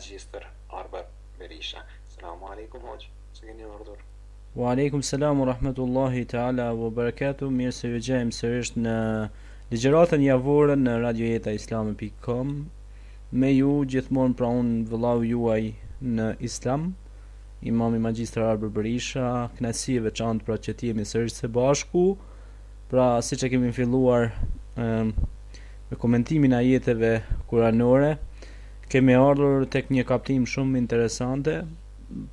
Magjistër Arber Berisha. Selamu alaikum hoqë, se keni ardhur. Wa alaikum salam wa rahmatullahi ta'ala wa barakatuh. Mirë se ju gjejmë sërish në ligjëratën javore në radiojetaislame.com. Me ju gjithmonë pra unë vëllau juaj në Islam, Imami Magjistër Arber Berisha, kënaqësi e veçantë pra që t'jemi sërish së bashku. Pra siç e kemi filluar me komentimin e ajeteve kuranore, kemi ardhur tek një kaptim shumë interesante.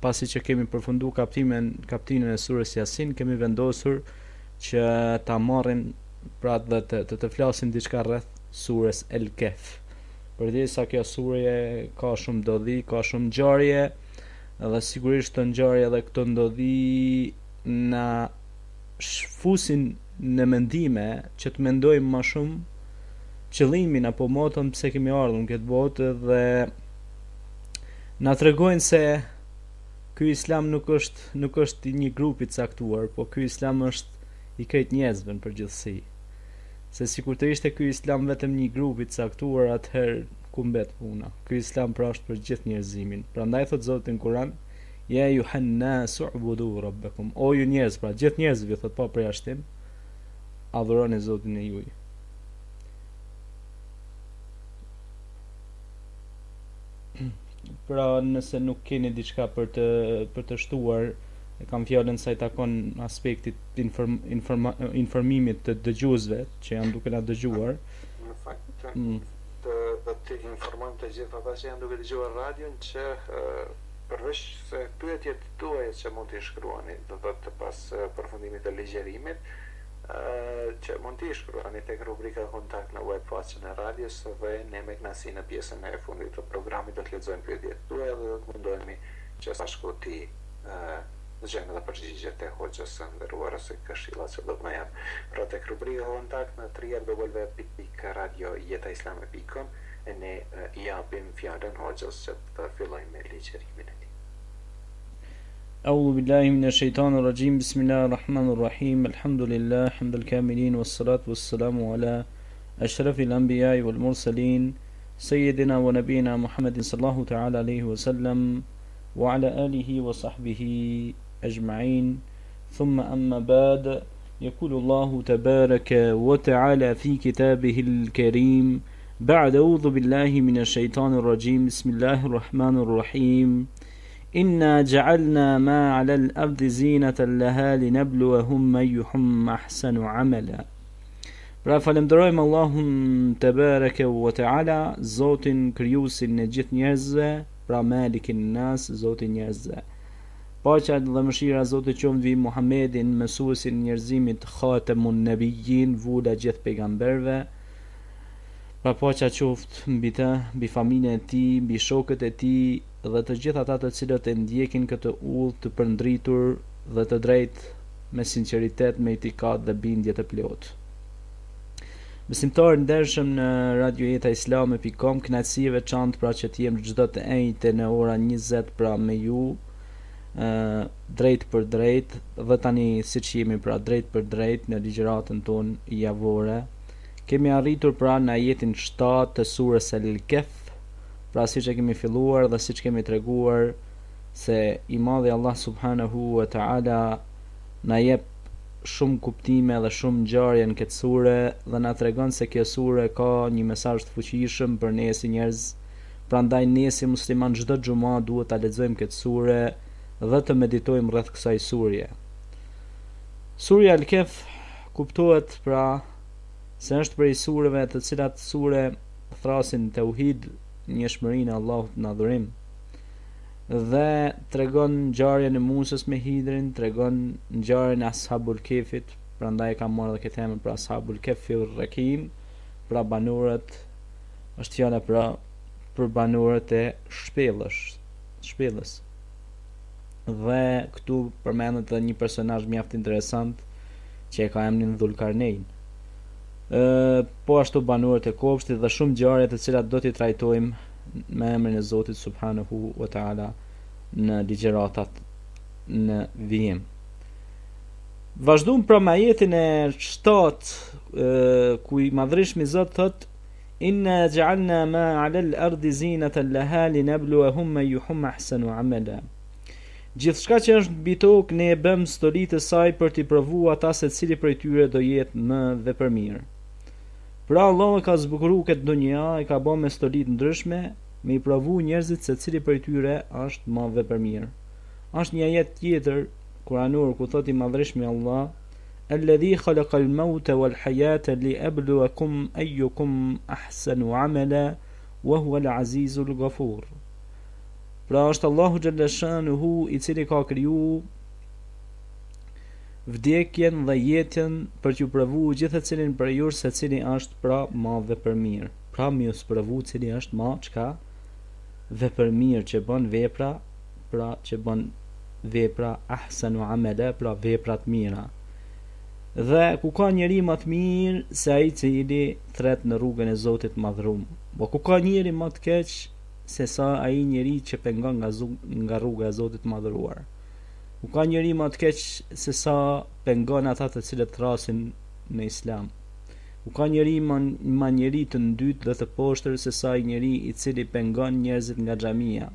Pasi që kemi përfundu kaptimin e surës Yasin, kemi vendosur që ta marrim pra dhe të flasim diçka rreth surës El Kehf. Përderisa kjo sure ka shumë ndodhi, ka shumë ngjarje, dhe sigurisht të ngjarje dhe këto ndodhi na shfusin në mendime që të mendojmë më shumë qëllimin apo motën pse kemi ardhur në këtë botë, dhe na tregojnë se ky Islam nuk është i një grupi të caktuar, po ky Islam është i krejt njerëzve në përgjithësi. Se sikur të ishte ky Islam vetëm një grupi të caktuar, atëherë ku mbet puna? Ky Islam pra është për gjithë njerëzimin. Prandaj thot Zoti në Kur'an: "Ya ayyuhan nasu ubudu rabbakum." O ju njerëz, pra gjithë njerëzve thot pa përjashtim, adhuroni Zotin e juaj. Pra nëse nuk keni diçka për të shtuar, e kam fjalën sa i takon aspektit informimit të dëgjuesve që janë duke na dëgjuar. Në fakt do të informojmë të gjithë ata që janë duke dëgjuar radion që përveç se pyetjet tuaja që mund t'i shkruani, do të pas përfundimit të ligjërimit, që mund t'i shkruani tek rubrika kontakt në web faqen e radios, dhe ne me kënaqësi në pjesën e fundit të programit do të lexojmë pyetjet tuaja dhe do të mundohemi që bashkë ti zgjojmë edhe përgjigjet e hoxhës së nderuar ose këshillat që do të na jap. Pra tek rubrika kontakt në www.radiojetaislame.com e ne I japim fjalën hoxhës që të fillojmë me ligjërimin e tij. أعوذ بالله من الشيطان الرجيم بسم الله الرحمن الرحيم الحمد لله حمد الكاملين والصلاة والسلام على أشرف الأنبياء والمرسلين سيدنا ونبينا محمد صلى الله تعالى عليه وسلم وعلى آله وصحبه أجمعين ثم أما بعد يقول الله تبارك وتعالى في كتابه الكريم بعد أعوذ بالله من الشيطان الرجيم بسم الله الرحمن الرحيم إنا جعلنا ما على الأرض زينة لها لنبلوهم أيهم أحسن عملا. Pra falenderojmë Allahun Tebareke wa Taala, Zotin krijuesin e gjithë njerëzve, pra Malikin Nas, Zotin njerëzve. Paqja dhe mëshira e Zotit qoftë mbi Muhammedin, mësuesin e njerëzimit, Khatamun Nabiyyin, vula gjithë pejgamberëve. Pra paqja qoftë mbi të, mbi familjen e tij, mbi shokët e tij dhe të gjithë ata të cilët e ndjekin këtë udhë të përndritur dhe të drejtë me sinqeritet, me itikad dhe bindje të plotë. Besimtarë ndershëm në radiojetaislame.com, kënaqësi e veçantë pra që të jem çdo të njëjtë në ora 20 pra me ju, drejt për drejt, dhe tani siç jemi pra drejt për drejt në ligjëratën tonë javore. Kemi arritur pra në ajetin 7 të surës El Kehf. Pra siç e kemi filluar dhe siç kemi treguar se I madhi Allah subhanahu wa taala na jep shumë kuptime dhe shumë ngjarje në këtë sure dhe na tregon se kjo sure ka një mesazh të fuqishëm për ne si njerëz. Prandaj ne si musliman çdo xhuma duhet ta lexojmë këtë sure dhe të meditojmë rreth kësaj sureje. Surja El Kehf kuptohet pra se është prej sureve të cilat sure thrasin tauhid, njëshmërinë e Allahut në adhurim, dhe tregon ngjarjen e Musës me Hidrin, tregon ngjarjen e Ashabul Kefit, prandaj ka marrë edhe këtë emër për Ashabul Kefir Rakim, pra banorët, është fjala pra për banorët e shpellës. Dhe këtu përmendet edhe një personazh mjaft interesant që e ka emrin Dhulkarnein. Po ashtu banorët e kopshtit dhe shumë ngjarje të cilat do t'i trajtojmë me emrin e Zotit subhanahu wa taala në ligjëratat në vijim. Vazhdojmë pra me ajetin e 7 ku I madhreshmi Zot thot: Inna ja'alna ma 'ala al-ardi zinatan laha linabluwahum ayyuhum ahsanu 'amala. Gjithçka që është mbi tokë ne e bëm stoli të saj për t'i provuar ata se cili prej tyre do jetë më vepërmirë. Pra Allah e ka zbukuruar këtë dunja, e ka bërë me stoli të ndryshme, me i provu njerëzit se cili prej tyre është më vepërmirë. Është një ajet tjetër kuranor ku thotë i madhreshmi Allah: Alladhi khalaqa al-mauta wal-hayata li'abluwakum ayyukum ahsanu 'amala wa huwa al-'azizul ghafur. Pra është Allahu xhalla shanuhu i cili ka kriju vdekjen dhe jetën për t'ju provu gjithë cilin për ju se cili është pra ma vepërmirë. Pra mi ju sprovu cili është ma çka vepërmirë, që bën vepra, pra që bën vepra ahsanu amala, pra veprat mira. Dhe ku ka njeri më të mirë se ai i cili thret në rrugën e Zotit madhrum. Po ku ka njeri më të keq se sa ai njeri që pengon nga rruga e Zotit madhruar. Ku ka njeri më të keq se sa pengon ata të cilët thrasin në Islam. Ku ka njeri më njeri të ndytë dhe të poshtër se sa i njeri i cili pengon njerëzit nga xhamia.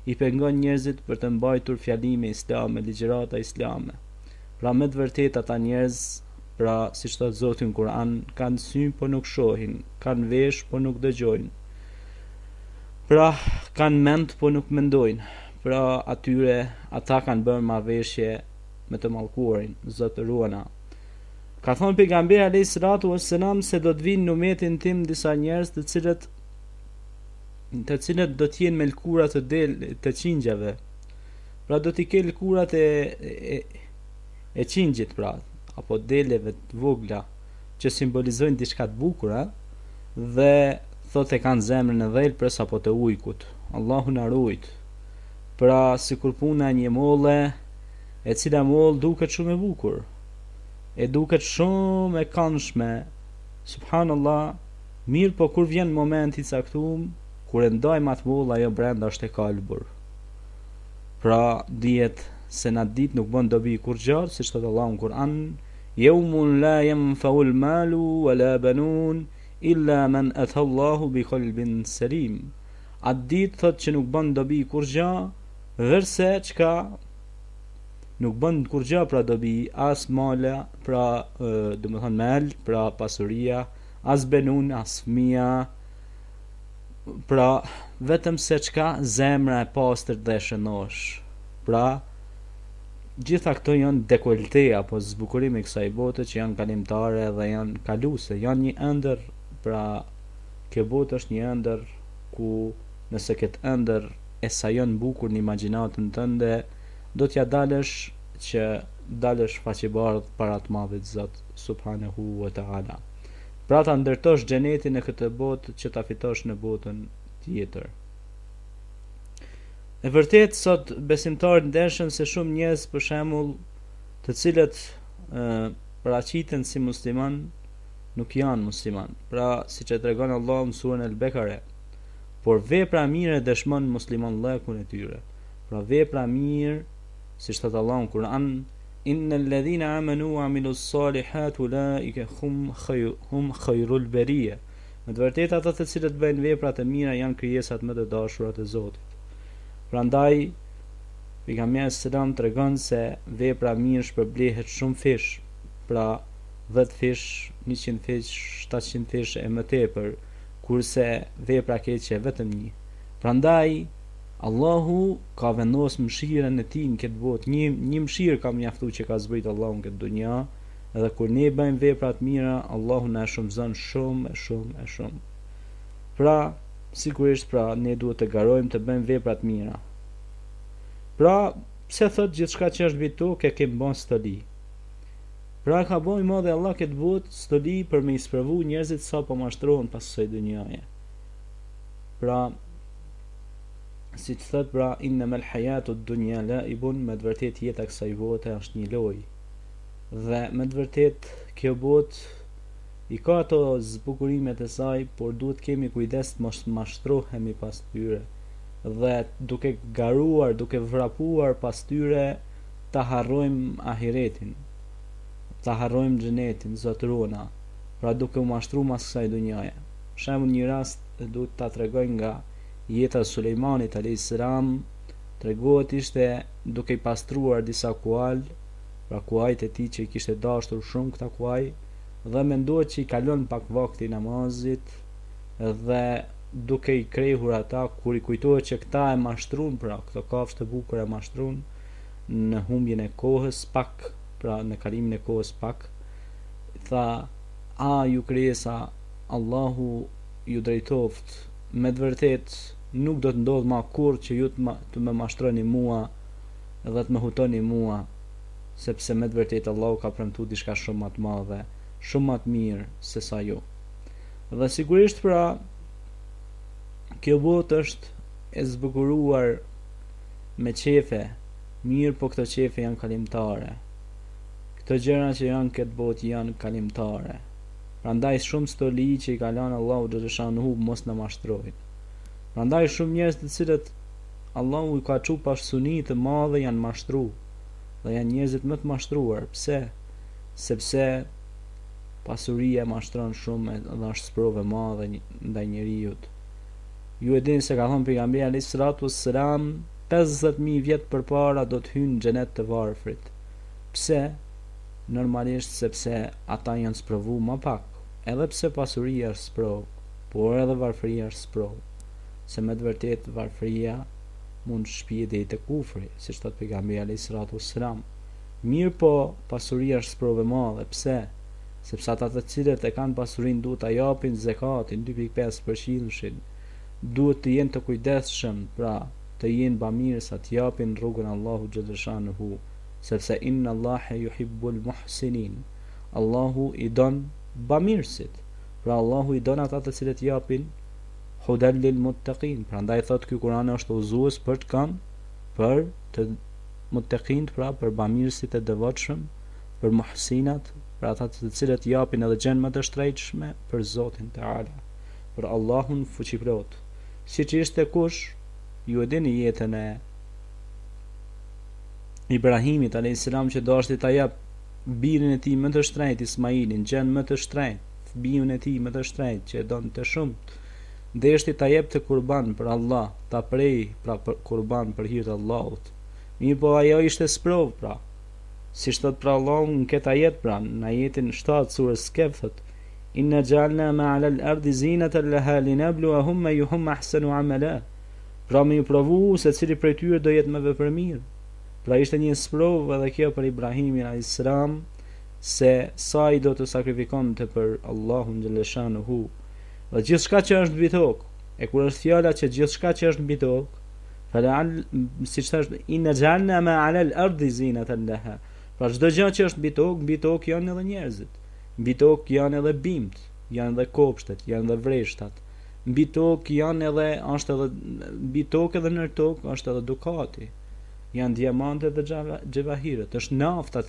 I pengon njerëzit për të mbajtur fjalime islame, ligjërata islame. Pra me të vërtet ata njerëz, pra si thot Zoti në Kur'an, kanë sy po nuk shohin, kanë vesh po nuk dëgjojnë. Pra kanë mend po nuk mendojnë. Pra ata kanë bërë marrëveshje me të mallkuarin, zotëruana. Ka thonë pejgamberi alayhis salatu wassalam se do të vinë në umetin tim disa njerëz të cilët do të jenë me lkura të qingjave. Pra do t'i kenë lkurat e qingjit, pra, apo deleve të vogla që simbolizojnë diçka të bukur, dhe thotë e kanë zemrën e dhelpërës apo të ujkut. Allahu na ruajt. Pra sikur puna një molle, e cila mollë duket shumë e bukur, e duket shumë e këndshme, subhanallah, mirë, po kur vjen momenti i caktuar, kur e ndajmë atë mollë, ajo brenda është e kalbur. Pra dihet se në atë ditë nuk bën dobi kur gjatë, siç thot Allahu në Kur'an: Yawmun la yanfa'u al-malu wala banun illa man ata Allahu bi qalbin salim. Atë ditë thot që nuk bën dobi kur gjatë, vërse çka nuk bën kur gjë pra dobi, as mala, pra do të thon mal, pra pasuria, as benun, as fëmia, pra vetëm se çka zemra e pastër dhe e shënosh. Pra gjitha këto janë dekolte apo zbukurimi i kësaj bote që janë kalimtare dhe janë kaluese, janë një ëndër, pra kjo botë është një ëndër ku nëse këtë ëndër e sajon bukur në imagjinatën tënde, do t'ja dalësh faqebardh para të madhit Zot subhanahu wa ta'ala. Pra ta ndërtosh xhenetin në këtë botë që ta fitosh në botën tjetër. E vërtet sot besimtarët ndershëm se shumë njerëz për shembull të cilët paraqiten si musliman nuk janë musliman. Pra siç e tregon Allahu në surën El-Bekare, por vepra mirë dëshmon muslimanllëkun e tyre. Pra vepra mirë, siç thot Allahu në Kur'an: Innal ladhina amanu wa amilus salihat ulaika hum khairul bariya. Me të vërtetë ata të cilët bëjnë vepra të mira janë krijesat më të dashura të Zotit. Prandaj pejgamberi selam tregon se vepra mirë shpërblehet shumë fish, pra 10 fish, 100 fish, 700 fish e më tepër, kurse vepra keqe vetëm një. Prandaj Allahu ka vendosur mëshirën e tij në këtë botë, një mëshirë ka mjaftuar që ka zbrit Allahu në këtë dunja, edhe kur ne bëjmë vepra të mira, Allahu na shumëzon shumë. Pra, sigurisht pra ne duhet të garojmë të bëjmë vepra të mira. Pra, pse thot gjithçka që është mbi tokë e kemi bën stoli. Pra ka bënë madhe Allah këtë botë stoli për me i sprovu njerëzit sa po mashtrohen pas kësaj dunjaje. Pra, si të thot, pra innamal hayatu ad-dunya la'ibun, me të vërtet jeta kësaj bote është një lojë. Dhe me të vërtet kjo botë i ka ato zbukurimet e saj, por duhet kemi kujdes të mos mashtrohemi pas tyre. Dhe duke garuar, duke vrapuar pas tyre, ta harrojmë ahiretin, ta harrojmë xhenetin, zotërona. Pra duke u mashtruar mas kësaj dunjaje. shembull një rast duhet ta tregoj nga jeta e Sulejmanit alayhis salam, tregohet ishte duke I pastruar disa kual, pra kuajt e tij që I kishte dashur shumë këta kuaj, dhe mendohet që I kalon pak vakti I namazit dhe duke I krehur ata kur I kujtohet që këta e mashtruan, pra këto kafshë të bukura e mashtruan në humbjen e kohës pak, pra në kalimin e kohës pak, tha: "A ju krijesa, Allahu ju drejtoft, me të vërtet nuk do të ndodh më kurrë që ju të më mashtroni mua dhe të më hutoni mua, sepse me të vërtet Allahu ka premtuar diçka shumë më të madhe, shumë më të mirë se sa ju." Dhe sigurisht pra kjo botë është e zbukuruar me qefe, mirë, po këto qefe janë kalimtare. Këto gjëra që janë këtë botë janë kalimtare. Prandaj shumë stoli që I ka lënë Allahu xhaleshanuhu mos na mashtrojnë. Prandaj shumë njerëz të cilët Allahu I ka çu pasuni të madhe janë mashtruar. Dhe janë njerëzit më të mashtruar. Pse? Sepse pasuria mashtron shumë dhe është sprovë e madhe ndaj njeriu. Ju e dini se ka thënë pejgamberi alayhis salatu wassalam, 50.000 vjet përpara do të hyjnë në xhenet të varfrit. Pse? Normalisht sepse ata janë sprovu më pak. Edhe pse pasuria është sprovë, por edhe varfëria është sprovë. Se me të vërtetë varfëria mund të shpije deri te kufri, siç thot pejgamberi alayhis salatu wassalam. Mirë, po pasuria është sprovë e madhe. Pse? Sepse ata të cilët e kanë pasurinë duhet ta japin zakatin 2.5%. Duhet të jenë të kujdesshëm, pra të jenë bamirësa, të japin rrugën Allahu xhaleshanuhu, sepse inna Allahe yuhibbul muhsinin. Allahu I don bamirësit. Pra Allahu I don ata të cilët japin hudal lil muttaqin. Prandaj thot ky Kur'an është udhëzues për të kanë, për të muttaqin, pra për bamirësit e devotshëm, për muhsinat, për ata të cilët japin edhe gjën më të shtrenjtshme për Zotin Teala, për Allahun fuqiplot. Siç ishte kush, ju e dini jetën e Ibrahimit alayhis salam që dashti ta jap birin e tij më të shtrenjtë Ismailin, gjën më të shtrenjtë, fëmijën e tij më të shtrenjtë që e donte shumë. Deshti ta jep të kurban për Allah, ta prej pra për kurban për hir të Allahut. Mirë, po ajo ishte sprov, pra. Si thot pra Allahu në këtë ajet, pra në ajetin 7 surës Kehf thot: "Inna ja'alna ma 'ala al-ardi zinatan laha linabluwahum ayyuhum ahsanu 'amala." Pra me ju provu se cili prej tyre do jetë më vepërmirë. Pra ishte një sprov edhe kjo për Ibrahimin alayhis salam, se sa I do të sakrifikonte për Allahun xhaleshanuhu. Dhe gjithçka që është mbi tokë, e kur është fjala që gjithçka që është mbi tokë, siç thash, inna ja'alna ma 'ala al-ardi zinatan laha. Pra çdo gjë që është mbi tokë janë edhe njerëzit. Mbi tokë janë edhe bimt, janë edhe kopshtet, janë edhe vreshtat. Mbi tokë janë edhe mbi tokë edhe nër tokë është edhe dukati. Janë diamantet dhe xhevahiret. Është nafta,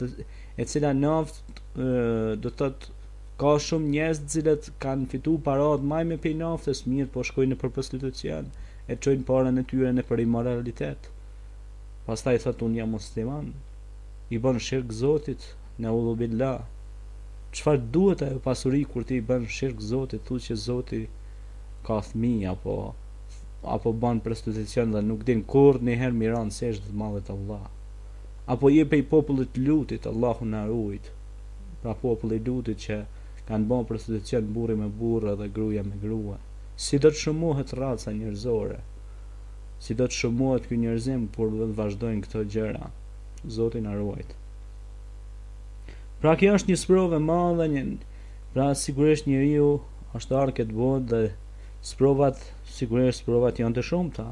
e cila naftë do të thotë ka shumë njerëz të cilët kanë fituar paratë më me pej naftës, mirë, po shkojnë për prostitucion, e çojnë parën e tyre në për immoralitet. Pastaj thotë unë jam musliman, I bën shirk Zotit, neudhu billah. Çfarë duhet ajo pasuri kur ti I bën shirk Zotit, thuaj që Zoti ka fëmijë apo bën prostitucion dhe nuk din kurrë një herë miran sesh të madhet Allah. Apo jepej popullit lutit, Allahu na ruajt. Pra populli lutit që kanë bën prostitucion burri me burrë dhe gruaja me grua. Si do të shëmohet raca njerëzore? Si do të shëmohet ky njerëzim kur vazhdojnë këto gjëra? Zoti na ruajt. Pra kjo është një sprovë e madhe, pra sigurisht njeriu është ardhur këtë botë dhe sigurisht sprovat janë të shumta.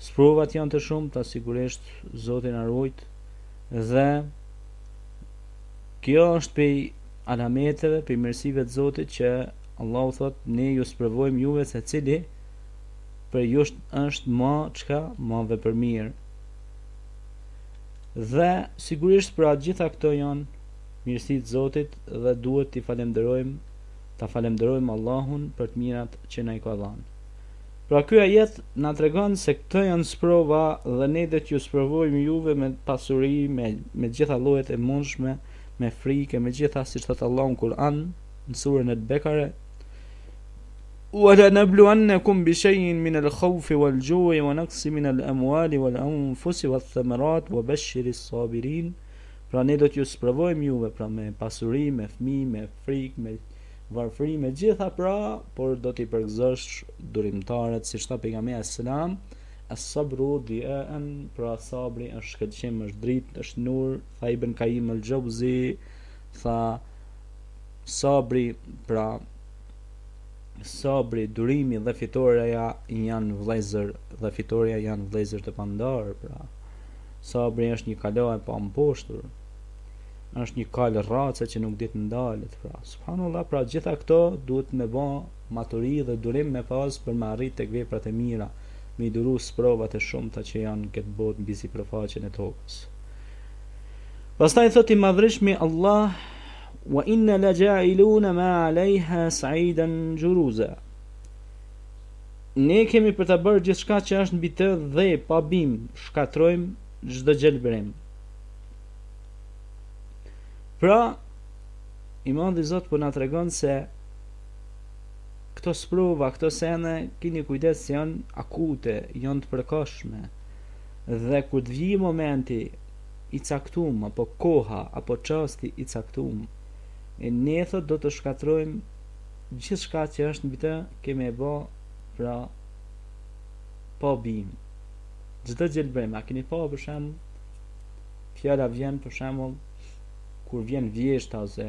Sprovat janë të shumta, sigurisht Zoti na ruajt. Dhe kjo është prej alameteve, prej mirësive të Zotit që Allahu thot ne ju sprovojmë juve se cili për ju është më vepërmirë. Dhe sigurisht pra gjitha këto janë mirësitë të Zotit dhe duhet ta falenderojmë Allahun për të mirat që na I ka dhënë. Pra ky ajet na tregon se këto janë sprova dhe ne do t'ju sprovojmë juve me pasuri, me gjitha llojet e mundshme, me frikë, me gjitha siç thot Allahu në Kur'an, në surën e Bekare: وَلَنَبْلُوَنَّكُمْ بِشَيْءٍ مِنَ الْخَوْفِ وَالْجُوعِ وَنَقْصٍ مِنَ الْأَمْوَالِ وَالْأَنفُسِ وَالثَّمَرَاتِ وَبَشِّرِ الصَّابِرِينَ. Pra ne do t'ju sprovojmë juve pra me pasuri, me fëmijë, me frikë, me varfëri, me gjitha pra, por do t'i përgëzosh durimtarët, siç tha pejgamberi selam, as-sabru di'an, pra sabri është shkëlqim, është dritë, është nur. Tha Ibn Qayyim al-Jawzi, tha sabri, pra sabri, durimi dhe fitoria janë vëllezër, dhe fitoria janë vëllezër të pandarë. Pra sabri është një kalo e pa mposhtur, është një kalë rrace që nuk ditë ndalet. Pra subhanallah, pra gjitha këto duhet me bë maturi dhe durim me pas për me arrit tek veprat e mira, me i duru sprovat e shumta që janë këtë botë mbi sipërfaqen e tokës. Pastaj thot i madhreshmi Allah: wa inna la ja'iluna ma 'alayha sa'idan juruza. Ne kemi për ta bërë gjithçka që është mbi të dhe pa bim, shkatrojmë çdo gjelbrim. Pra, i madhi Zot po na tregon se këto sprova, këto sene, keni kujdes se janë akute, janë të përkohshme. Dhe kur të vijë momenti i caktuar, apo koha, apo çasti i caktuar, e ne thot do të shkatrojmë gjithçka që është mbi të, kemi e bë pra pa bim. Çdo gjelbrim, a keni pa për shembull, fjala vjen për shembull kur vjen vjeshta ose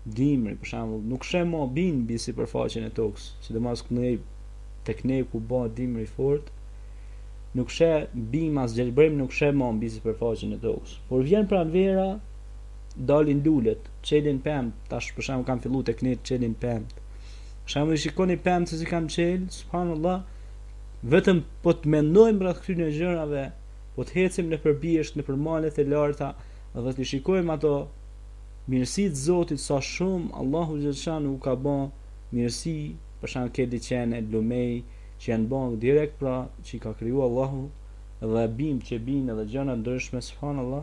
dimri, për shembull, nuk shem më bin mbi sipërfaqen e tokës, sidomos tek ne ku bëhet dimri fort, nuk she bim as gjelbrim, nuk she më mbi sipërfaqen e tokës. Por vjen pranvera, dalin lulet, çelin pemt, tash për shembull kanë filluar tek ne çelin pemt. Për shembull, shikoni pemt se si kanë çel, subhanallah, vetëm po të mendojmë rreth këtyre gjërave, po të ecim nëpër bijësh, nëpër malet e larta, dhe të shikojmë ato mirësitë e Zotit, sa shumë Allahu xhaleshanu ka bën mirësi, për shembull ke liçene, lumej që janë bën direkt pra që ka krijuar Allahu, dhe bim që bin edhe gjëra ndryshme, subhanallah.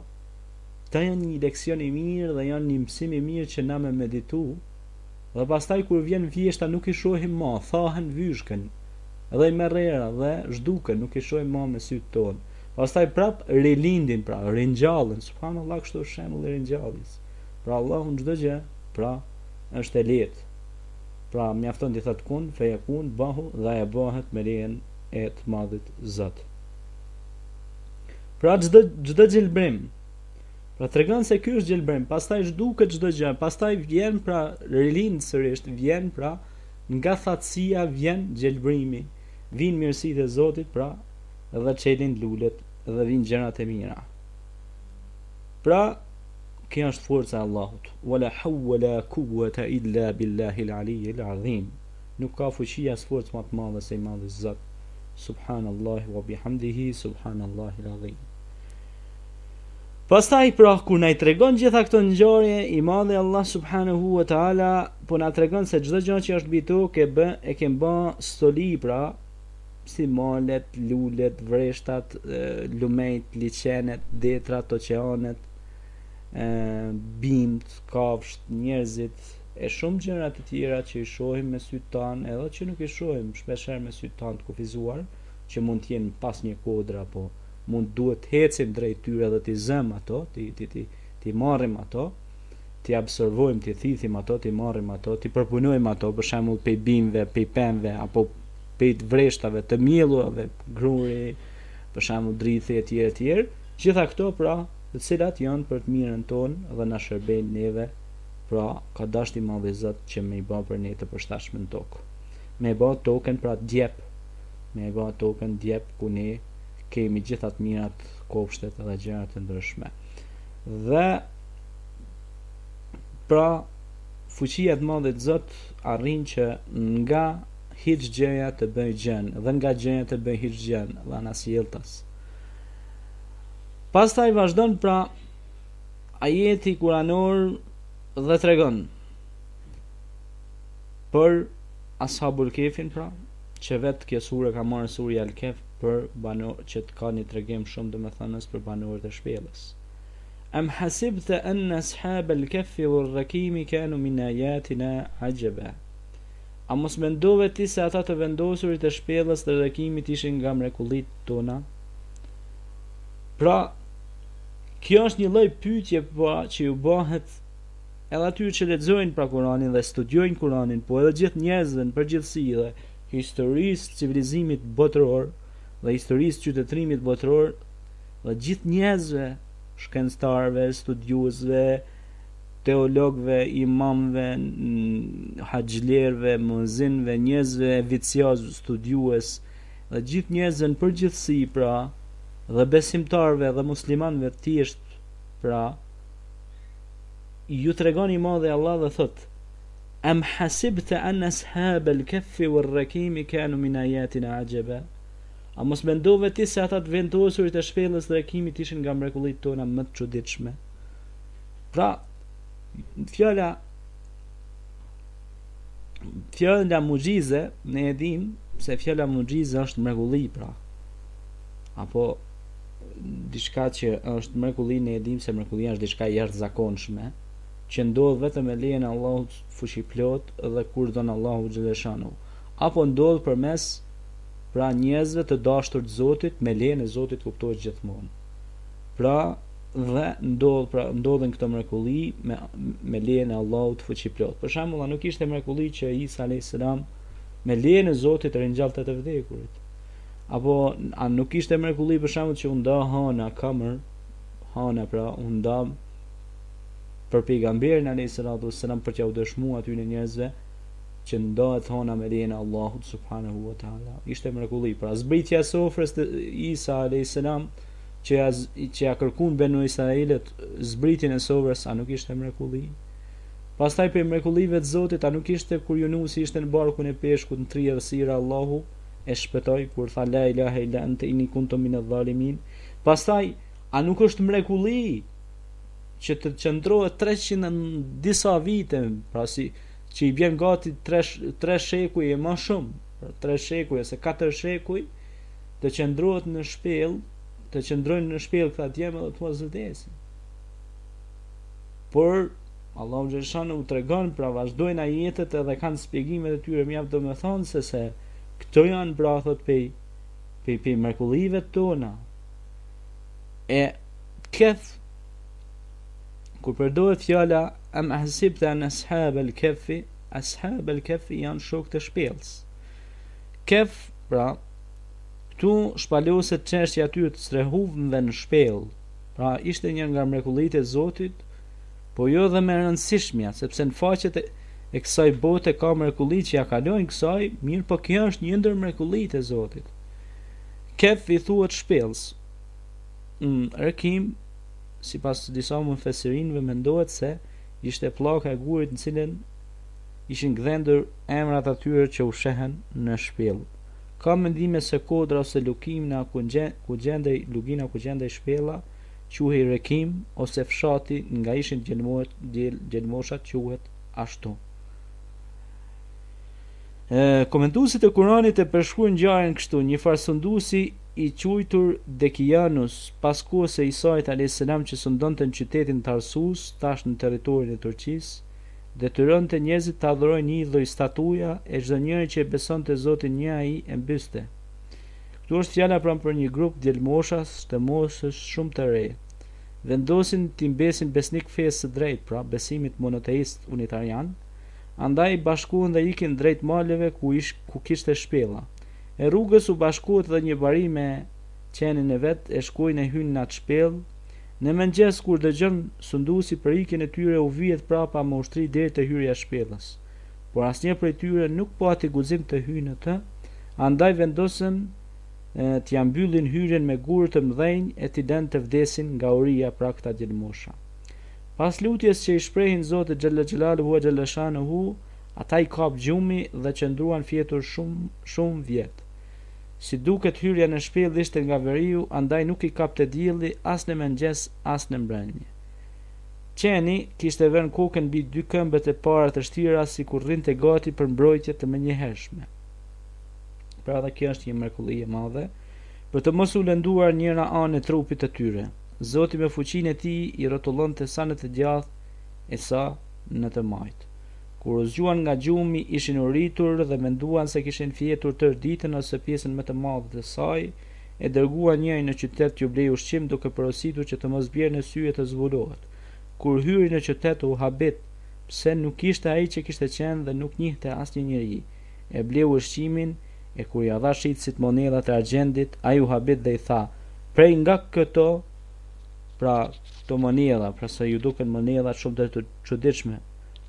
Këta janë një leksion i mirë dhe janë një mësim i mirë që na me meditu. Dhe pastaj kur vjen vjeshta nuk i shohim më, thahen vyshkën, edhe i merrera dhe zhduken, nuk i shohim më me sytë tonë. Pastaj prap rilindin, pra ringjallën, subhanallah, kështu është shembulli i ringjalljes. Pra Allahu në çdo gjë, pra është e lehtë. Pra mjafton të thotë kun, feyakun, bahu dhe ajo bëhet me lejen e të Madhit Zot. Pra çdo gjelbrim, pra tregon se ky është gjelbrim, pastaj zhduket çdo gjë, pastaj vjen pra rilind sërish, vjen pra nga thatësia vjen gjelbrimi, vin mirësitë e Zotit, pra edhe çelin lulet dhe vin gjërat e mira. Pra kjo është forca e Allahut. Wala hawla quwwata illa billahi al-aliyyil azim. Nuk ka fuqi as forcë më të madhe se i Madhi Zot. Subhanallahi wa bihamdihi, subhanallahi al-azim. Pastaj pra kur na i tregon gjitha këto ngjarje, i Madhi Allah subhanahu wa taala po na tregon se çdo gjë që është mbi tokë e kem bë stoli, pra si malet, lulet, vreshtat, lumejt, liçenet, detrat, oqeanet, bimt, kafsht, njerëzit, e shumë gjëra të tjera që i shohim me sytë tanë, edhe që nuk i shohim shpeshherë me sytë tanë të kufizuar, që mund të jenë pas një kodra, apo mund duhet hecim drejt tyre dhe t'i zëm ato, t'i marrim ato, t'i absorbojmë, t'i thithim ato, t'i marrim ato, t'i përpunojmë ato, për shembull pej bimve, pej pemve, apo pej vreshtave, të mielluave, gruri, për shembull drithi e tjerë, gjitha këto pra, të cilat janë për të mirën tonë dhe na shërbejnë neve, pra ka dashur i Madhi Zot që me i bë për ne të përshtatshme në tokë. Me i bë tokën pra djep, me i bë tokën djep ku ne kemi gjitha të mirat, kopshtet edhe gjërat e ndryshme. Dhe pra fuqia e Madhit Zot arrin që nga hiç gjëja të bëj gjën, dhe nga gjëja të bëj hiç gjën, dhe anasjelltas. Pastaj vazhdon pra ajeti kuranor dhe tregon për Ashabul Kefin, pra që vetë kjo sure ka marrë surja Al-Kef për banor që të ka një tregim shumë domethënës për banorët e shpellës. Am hasibta anna ashabal kafi war rakimi kanu min ayatina ajaba. A mos mendove ti se ata të vendosurit e shpellës të rrekimit ishin nga mrekullitë tona? Pra, kjo është një lloj pyetje që ju bëhet edhe atyre që lexojnë pra Kur'anin dhe studiojnë Kur'anin, po edhe gjithë njerëzve në përgjithësi dhe historisë civilizimit botëror dhe historisë qytetërimit botëror dhe gjithë njerëzve, shkencëtarëve, studiuesve, teologëve, imamëve, haxhlerëve, muezinëve, njerëzve vicioz, studiues dhe gjithë njerëzve në përgjithësi pra dhe besimtarëve dhe muslimanëve të thjesht pra ju tregoni madhe Allah dhe thot am hasibta an ashab al-kaff wal-rakim kanu min ayatina ajaba. A mos mendove ti se ata të vendosurit e shpellës dhe rekimit ishin nga mrekullitë tona më të çuditshme? Pra, fjala muxhize, ne e dim se fjala muxhize është mrekulli pra. Apo diçka që është mrekulli, ne e dim se mrekullia është diçka jashtëzakonshme, që ndodh vetëm me lejen e Allahut fuqiplot dhe kur don Allahu xhaleshanu. Apo ndodh përmes pra njerëzve të dashur të Zotit, me lejen e Zotit kuptohet gjithmonë. Pra dhe ndodhen këto mrekulli me lejen e Allahut fuqiplot. Për shembull, nuk ishte mrekulli që Isa alayhis salam me lejen e Zotit ringjallte të vdekurit. Apo a nuk ishte mrekulli për shembull që u nda hana kamër, hana pra u nda për pejgamberin alayhis salam për t'u dëshmuar atyre njerëzve që ndahet hana me lejen e Allahut subhanahu wa taala. Ishte mrekulli. Pra zbritja e sofrës të Isa alayhis salam që ja kërkuan Benu Israilit zbritjen e sofrës, a nuk ishte mrekulli? Pastaj për mrekullive të Zotit, a nuk ishte kur Yunusi ishte në barkun e peshkut në 3 errësira Allahu e shpëtoi kur tha la ilaha illa anta inni kuntu minadh dhalimin. Pastaj a nuk është mrekulli që të qëndrohet 300 disa vite, pra si që i bjen gati 3 shekuj e më shumë, 3 shekuj ose 4 shekuj, të qëndrohet në shpellë, të qëndrojnë në shpellë këta djemë dhe të mos vdesin. Por Allahu xhaleshanu u tregon, pra vazhdojnë ajetet edhe kanë shpjegimet e tyre, mjaft domethënë se këto janë pra thot pe mrekullive tona. E kef kur përdoret fjala am ahsibta an ashab al-kaff janë shok të shpellës. Kef pra këtu shpaloset çështja aty të strehuvëve në shpellë. Pra ishte një nga mrekullitë e Zotit, po jo dhe më rëndësishmja, sepse në faqet e kësaj bote ka mrekulli që ja kalojnë kësaj, mirë po kjo është një ndër mrekullitë e Zotit. Kef i thuhet shpellës. Rekim, sipas disa mufesirinëve mendohet se ishte pllaka e gurit në cilën ishin gdhendur emrat atyre që u shehen në shpellë. Ka mendime se kodra ose lugina ku gjendej shpella quhej rekim ose fshati nga ishin gjelmoshat quhet ashtu. Komentuesit e Kuranit e përshkruajnë ngjarjen kështu: një farsunduesi i quajtur Dekianus, pas kohës së Isait alayhis salam që sundonte në qytetin Tarsus, tash në territorin e Turqisë, detyronte njerëzit të adhurojnë një lloj statuja e çdo njëri që e besonte Zotin një ai e mbyste. Këtu është fjala për një grup djelmoshash të moshës shumë të re. Vendosin të mbesin besnik fesë së drejtë, pra besimit monoteist unitarian, andaj bashkuan dhe ikin drejt maleve ku kishte shpella. E rrugës u bashkuat dhe një bari me qenin e vet, e shkojnë e hynë në atë shpellë. Në mëngjes kur dëgjon sunduesi për ikjen e tyre, u vihet prapa me ushtri deri te hyrja e shpellës. Por asnjë prej tyre nuk pati guxim të hyjë në të, andaj vendosën t'ia mbyllin hyrjen me gurë të mëdhenj e t'i lënë të vdesin nga uria pra këta gjelmosha. Pas lutjes që i shprehin Zotit xhalla xhelaluhu xhallashanuhu, ata i kap gjumi dhe qëndruan fjetur shumë vjet. Si duket hyrja në shpellë ishte nga veriu, andaj nuk i kapte dielli as në mëngjes as në mbrëmje. Qeni kishte vënë kokën mbi 2 këmbët e para të shtira sikur rrinte gati për mbrojtje të menjëhershme. Pra dhe kjo është një mrekulli e madhe, për të mos u lënduar njëra anë e trupit të tyre. Zoti me fuqinë e tij i rrotullonte sa në të gjatë e sa në të majtë. Kur u zgjuan nga gjumi, ishin u rritur dhe menduan se kishin fjetur tërë ditën ose pjesën më të madhe të saj, e dërguan njëri në qytet t'ju blej ushqim duke porositur që të mos bjerë në sy e të zbulohet. Kur hyri në qytet u habit, pse nuk ishte ai që kishte qenë dhe nuk njihte asnjë njeri. E bleu ushqimin, e kur ja dha shitësit monedhat e argjendit, ai u habit dhe i tha: "Prej nga këto, pra këto monedha, pra se ju duken monedhat shumë të çuditshme."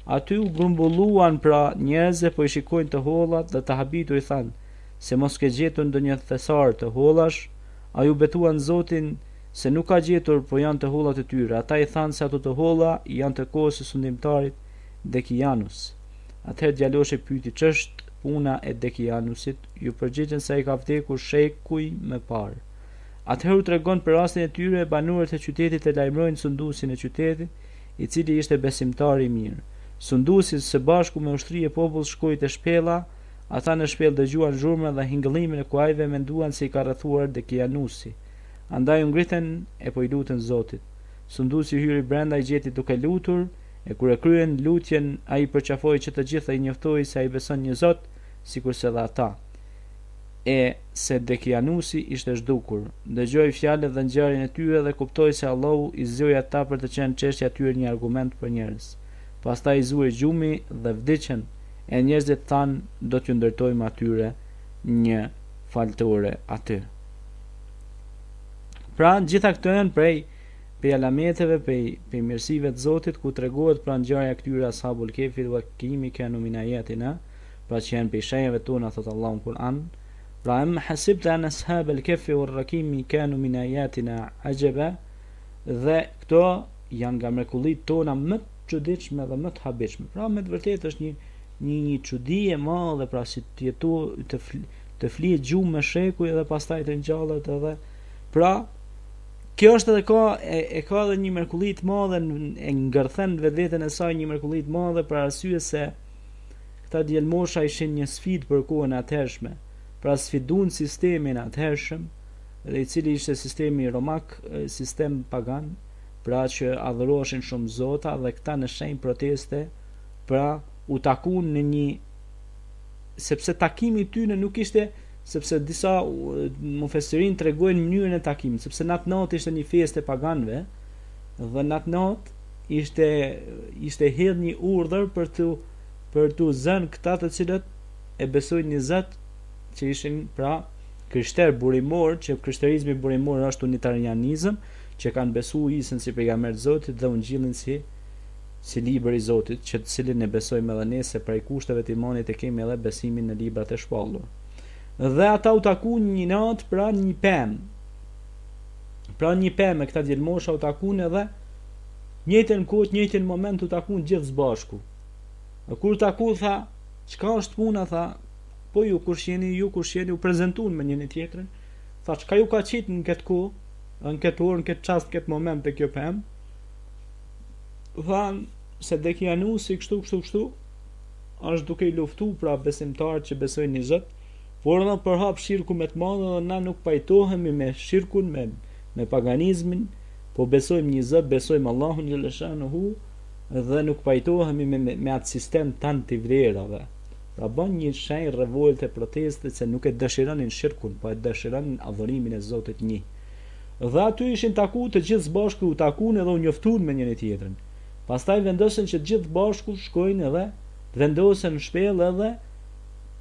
Aty u grumbulluan pra njerëzve, po i shikojnë të hollat dhe të habitur i thanë: "Se mos ke gjetur ndonjë thesar të hollash?" Ai u betuan Zotin se nuk ka gjetur, po janë të hollat e tyre. Ata i thanë se ato të holla janë të kohës së sundimtarit Dekianus. Atëherë djaloshi pyeti: "Ç'është puna e Dekianusit?" Ju përgjigjen se ai ka vdekur shekuj më parë. Atëherë u tregon për rastin e tyre, banorët e qytetit e lajmërojnë sunduesin e qytetit, i cili ishte besimtar i mirë. Sunduesi së bashku me ushtri e popull shkoi te shpella. Ata në shpellë dëgjuan zhurmën dhe hingëllimin e kuajve, menduan se i ka rrethuar Dekianusi. Andaj u ngriten e po i lutën Zotit. Sunduesi hyri brenda, i gjeti duke lutur, e kur e kryen lutjen, ai përqafoi që të gjitha i njoftoi se ai beson një Zot, sikurse dhe ata, e se Dekianusi ishte zhdukur. Dëgjoi fjalët dhe ngjarjen e tyre dhe kuptoi se Allahu i zgjoi ata për të qenë çështja e tyre një argument për njerëz. Pastaj i zuri gjumi dhe vdiqën, e njerëzit thanë: "Do t'ju ndërtojmë atyre një faltore aty." Pra, gjitha këto janë prej alameteve, prej mirësive të Zotit, ku tregohet pra ngjarja këtyre ashabul kefit wa kimi kanu min ayatina, pra që janë prej shenjave tona, thot Allahu në Kur'an. Pra, em hasibta an ashabul kefi wa rakimi kanu min ayatina ajaba, dhe këto janë nga mrekullitë tona më të çuditshme dhe më të habitshme. Pra, me të vërtetë është një çudi e madhe, pra si të flihet gjumë me shekuj dhe pastaj të ngjallet edhe. Pra, kjo është edhe ka edhe një mrekulli të madhe, e ngërthen vetveten e saj një mrekulli të madhe, për arsye se këta djelmosha ishin një sfidë për kohën e atëhershme. Pra sfiduan sistemin atëhershëm, dhe i cili ishte sistemi romak, sistem pagan, pra që adhuroheshin shumë zota, dhe këta në shenjë proteste, pra u takun në një, sepse takimi i tyre nuk ishte, sepse disa mufesirin tregojnë mënyrën e takimit, sepse natë natë ishte një festë e paganëve, dhe natë natë ishte hedhur një urdhër për të zënë këta të cilët e besojnë një Zot, që ishin pra krishterë burimor, që krishterizmi burimor është unitarianizëm, që kanë besuar Isën si pejgamber të Zotit dhe ungjillin si libër i Zotit, që të cilin e besojmë edhe ne, se prej kushteve të imanit e kemi edhe besimin në librat e shpallur. Dhe ata u takun një natë, pra një pemë. Pra një pemë me këta djelmosha u takun edhe njëjtën kohë, njëjtën moment u takun gjithë së bashku. Dhe kur taku tha, çka është puna, tha, po ju kush jeni, u prezantuan me njëri tjetrin. Tha, çka ju ka qitë në këtë kohë, në këtë orë, në këtë çast, në këtë moment te kjo pemë? Than se Dekianusi kështu është duke i luftu pra besimtarët që besojnë një Zot, por në përhap shirku me të madh, dhe na nuk pajtohemi me shirkun, me paganizmin, po besojmë një Zot, besojmë Allahun xhaleshanuhu, dhe nuk pajtohemi me atë sistem tan të vlerave. Pra bën një shenjë revolte, proteste, se nuk e dëshironin shirkun, po e dëshironin adhurimin e Zotit një. Dhe aty ishin taku të gjithë bashku, u takun edhe u njoftuan me njëri tjetrin. Pastaj vendosën që të gjithë bashku shkojnë edhe vendosen në shpellë, edhe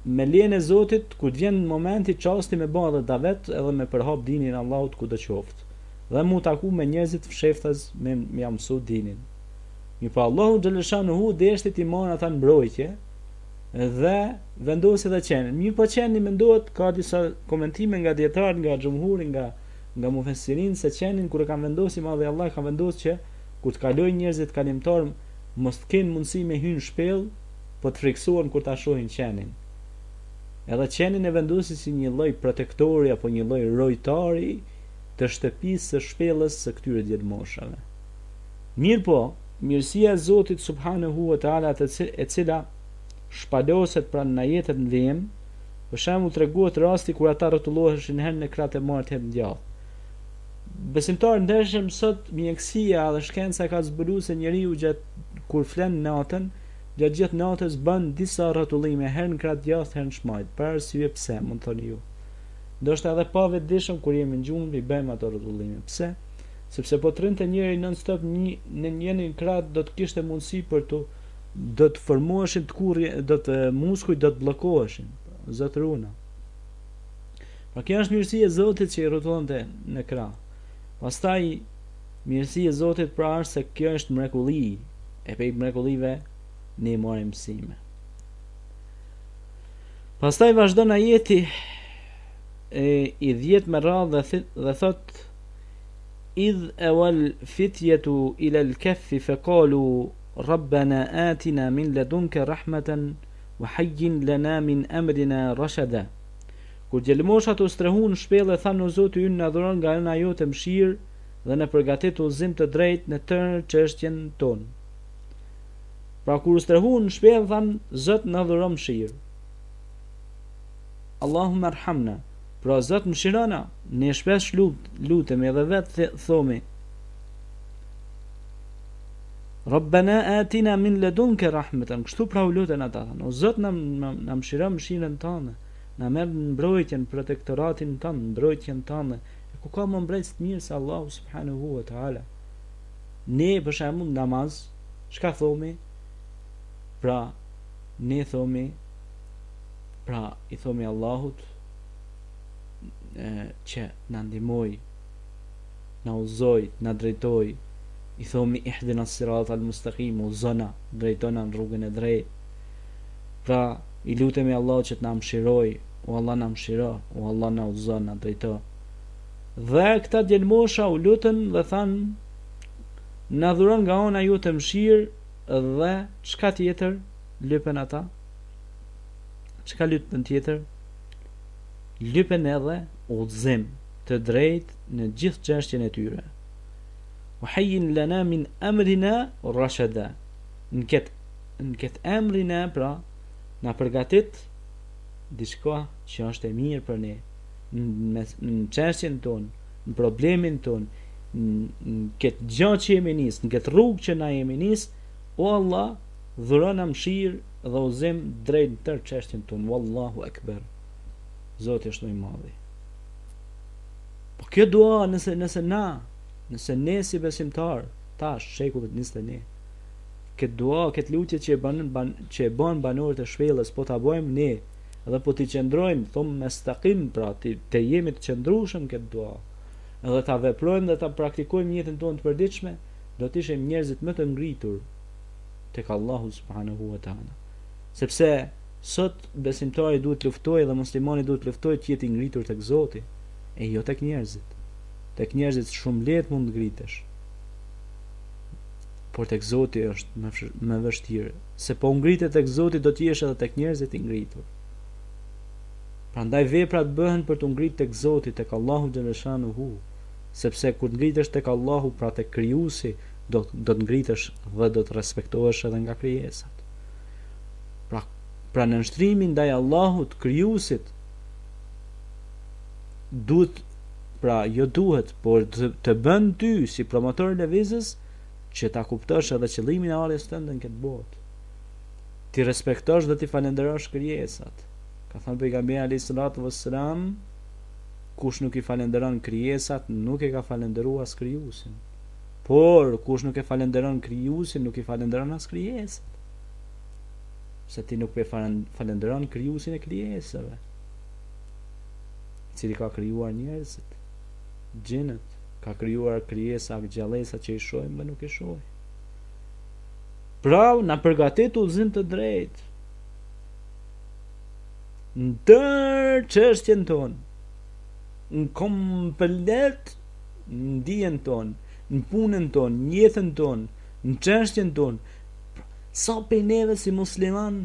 me lejen e Zotit, kur të vjen momenti çasti me bën edhe davet, edhe me përhap dinin e Allahut kudo qoftë. Dhe mu taku me njerëzit fsheftas me ja mësu dinin. Mirë, pa Allahu xhaleshanuhu deshti ti marrë ata në mbrojtje dhe vendosi dhe qenin. Mirë, po qeni mendohet, ka disa komentime nga dietarët, nga xhumhuri, nga mufesirin, se qenin kur e kanë vendosur madhe Allah, ka vendosur që kur të kalojnë njerëzit kalimtar mos të kenë mundësi me hyrë në shpellë, po të friksohen kur ta shohin qenin. Edhe qenin e vendosi si një lloj protektori apo një lloj rojtari të shtëpisë së shpellës së këtyre djetmoshave. Mirë po, mirësia e Zotit subhanahu wa taala, e cila shpaloset pra në ajetet në vim, për shembull treguohet rasti kur ata rrotulloheshin herë në krah të marrë herë gjallë. Besimtar ndershëm, sot mjekësia dhe shkenca ka zbuluar se njeriu gjatë kur flen natën gjatë gjithë natës bën disa rrotullime, herë në krah djathtë, herë në shmajt. Për arsye pse, mund thoni ju. Ndoshta edhe pa vetëdijshëm kur jemi në gjumë i bëjmë ato rrotullime. Pse? Sepse po trinte njëri non stop në një krah do të kishte mundësi për do të formoheshin të kurrje, do të muskujt do të bllokoheshin. Zotëruna. Pra kjo është mirësia e Zotit që i rrotullonte në krah. Pastaj mirësia e Zotit pra është se kjo është mrekulli, e prej mrekullive ne marrim mësime. Pastaj vazhdon ajeti i 10 me radhë dhe thot idh awal fityatu ila al-kaff faqalu rabbana atina min ladunka rahmatan wa hayyin lana min amrina rashada. Kur gjelmoshat u strehun shpellë thanë o Zoti ynë na dhuron nga ana jote mëshirë dhe na përgatit udhëzim të drejtë në tërë çështjen tonë. Pra kur u strehun shpellë thanë Zot na dhuron mëshirë. Allahumma arhamna. Pra Zot mëshirona, ne shpesh lutemi edhe vetë thomi Rabbana atina min ladunka rahmatan. Kështu pra u luten ata thanë, o Zot na mëshiron mëshirën tënde, na merr mbrojtjen, protektoratin tënd, mbrojtjen tënde. Ku ka më mbrojtës të mirë se Allahu subhanahu wa taala. Ne për shembull namaz, çka thomi? Pra ne thomi, pra i thomi Allahut që na ndihmoj, na udhëzoj, na drejtoj. I thomi ihdina siratal mustaqim, udhëzona, drejtona në rrugën e drejtë. Pra i lutemi Allahut që të na mëshiroj, o Allah na mëshiro, o Allah na udhëzon, na drejto. Dhe këta djelmosha u lutën dhe thanë na dhuron nga ona ju të mëshirë dhe çka tjetër lypen ata? Çka lypen tjetër? Lypen edhe udhëzim të drejtë në gjithë çështjen e tyre. Wa hayyin lana min amrina rashada. Në këtë emrina pra na përgatit diçka që është e mirë për ne në çështjen tonë, në problemin tonë, në këtë gjë që jemi nis, në këtë rrugë që na jemi nis, o Allah, dhuron na mëshirë dhe udhëzim drejt në tërë çështjen tonë. Wallahu akbar. Zoti është më i madh. Po kjo dua nëse ne si besimtar, tash shekullit 21, këtë dua, këtë lutje që e bën banorët e shpellës, po ta bëjmë ne, edhe po t'i qëndrojmë, thomë me stakim, pra të jemi të qëndrueshëm këtë dua, edhe ta veprojmë dhe ta praktikojmë jetën tonë të përditshme, do të ishim njerëzit më të ngritur tek Allahu subhanahu wa taala. Sepse sot besimtari duhet luftojë dhe muslimani duhet luftojë të jetë i ngritur tek Zoti, e jo tek njerëzit. Tek njerëzit shumë lehtë mund të ngritesh, por tek Zoti është më vështirë. Se po ngritet tek Zoti do të jesh edhe tek njerëzit i ngritur. Prandaj veprat bëhen për të ngritur tek Zoti, tek Allahu xhaleshanuhu, sepse kur ngritesh tek Allahu, pra tek Krijuesi, do të ngritesh dhe do të respektohesh edhe nga krijesat. Pra në nshtrimin ndaj Allahut, Krijuesit, duhet, pra jo duhet, por të bën ty si promotor lëvizjes që ta kuptosh edhe qëllimin e ardhes tënde në këtë botë. Ti respektosh dhe ti falenderosh krijesat. Ka thënë pejgamberi alayhis salatu wassalam, kush nuk i falenderon krijesat, nuk e ka falendëruar as Krijuesin. Por kush nuk e falenderon Krijuesin, nuk i falenderon as krijesat. Se ti nuk e falenderon Krijuesin e krijesave, i cili ka krijuar njerëzit, gjinët, ka krijuar krijesa gjallësa që i shohim dhe nuk i shohim. Pra, na përgatit udhëzim të drejtë në tërë çështjen tonë, në komplet ndjen tonë, në punën tonë, në jetën tonë, në çështjen tonë. Sa për neve si musliman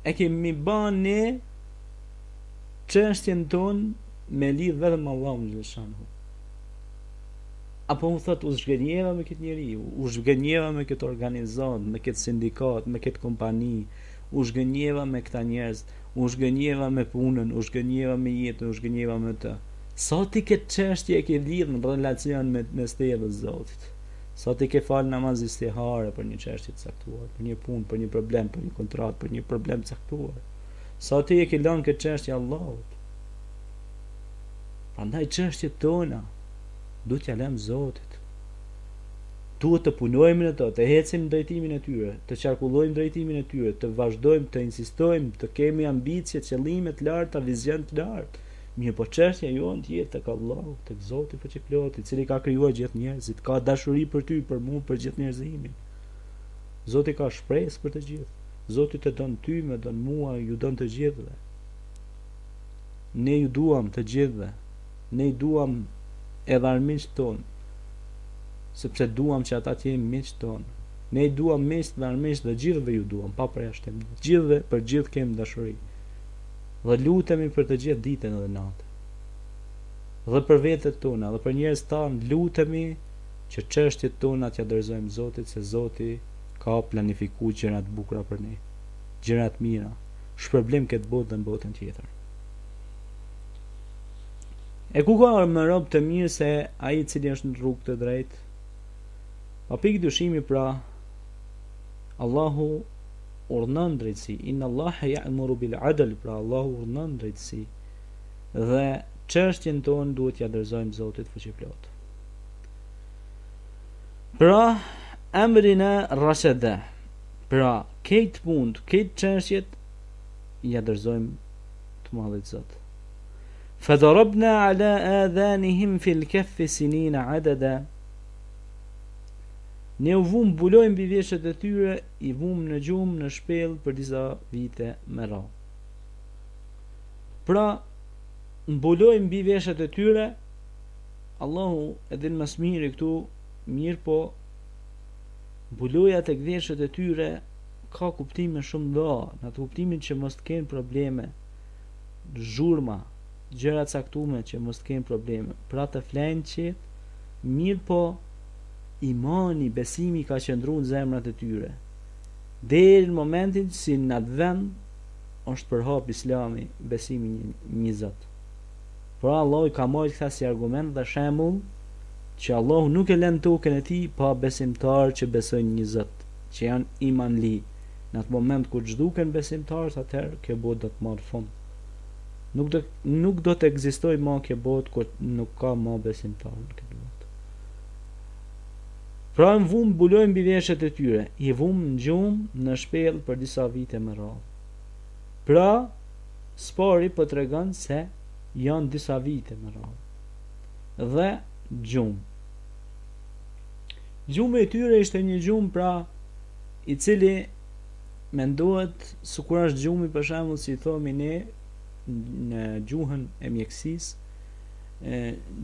e kemi bën ne çështjen tonë me lidh vetëm Allahun xhaleshanuhu. Apo më thot u zhgënjeva me këtë njeri, u zhgënjeva me këtë organizat, me këtë sindikat, me këtë kompani, u zhgënjeva me këta njerëz, u zhgënjeva me punën, u zhgënjeva me jetën, u zhgënjeva me të. Sa ti këtë çështje e ke lidh në relacion me stejën e Zotit. Sa ti ke fal namaz istihare për një çështje të caktuar, për një punë, për një problem, për një kontratë, për një problem të caktuar. Sa ti e ke lënë këtë çështje Allahut. Prandaj çështjet tona duhet t'ja lëm Zotit. Duhet të punojmë në to, të ecim drejtimin e tyre, të qarkullojmë drejtimin e tyre, të vazhdojmë, të insistojmë, të kemi ambicie, qëllime të larta, vizion të lartë. Mirë, po çështja jonë të jetë tek Allahu, tek Zoti fuqiploti, i cili ka krijuar gjithë njerëzit, ka dashuri për ty, për mua, për gjithë njerëzimin. Zoti ka shpresë për të gjithë. Zoti të don ty, më don mua, ju don të gjithëve. Ne ju duam të gjithëve. Ne ju duam edhe armiqt tonë, sepse duam që ata të jenë miqt tonë. Ne i duam miqt dhe armiqt dhe gjithëve ju duam, pa përjashtim. Gjithëve, për gjithë kemi dashuri. Dhe lutemi për të gjithë ditën dhe natën. Dhe për vetët tona, dhe për njerëz tanë lutemi që çështjet tona t'ja dorëzojmë Zotit, se Zoti ka planifikuar gjëra të bukura për ne, gjëra të mira, shpërblim këtë botë dhe në botën tjetër. E ku ka më rob të mirë se ai i cili është në rrugë të drejtë? Pa pikë dyshimi pra, Allahu urdhnon drejtësi. Inna Allaha ya'muru bil 'adl, pra Allahu urdhnon drejtësi. Dhe çështjen tonë duhet t'ia dorëzojmë Zotit fuqiplot. Pra, amrina rashada. Pra, këtë punë, këtë çështjet ja dorëzojmë të Madhit Zot. فضربنا على آذانهم في الكهف سنين عددا. Ne u vum bulojmë mbi veshët e tyre, i vum në gjumë, në shpellë për disa vite me radhë. Pra, mbulojmë mbi veshët e tyre, Allahu e din më së miri këtu, mirë po, mbuloja tek veshët e tyre ka kuptime shumë dha, në atë kuptimin që mos të kenë probleme, zhurma, gjëra caktuara që mos të kenë probleme. Pra të flenë që mirë po imani, besimi ka qëndruar në zemrat e tyre. Deri në momentin si në atë vend është përhap Islami, besimi një Zot. Pra Allah i ka marrë këta si argument dhe shembull që Allahu nuk e lën tokën e tij pa besimtar që besojnë një Zot, që janë imanli. Në atë moment kur zhduken besimtarët, atëherë kjo botë do të marrë fund. Nuk do të ekzistojë më kjo botë kur nuk ka më besimtar në këtë botë. Pra në vum bulojmë mbi veshët e tyre, i vum në gjumë në shpellë për disa vite me radhë. Pra, spori po tregon se janë disa vite me radhë. Dhe gjumë. Gjumë e tyre ishte një gjumë pra i cili mendohet sikur është gjumi për shembull si thomi ne në gjuhën e mjekësisë,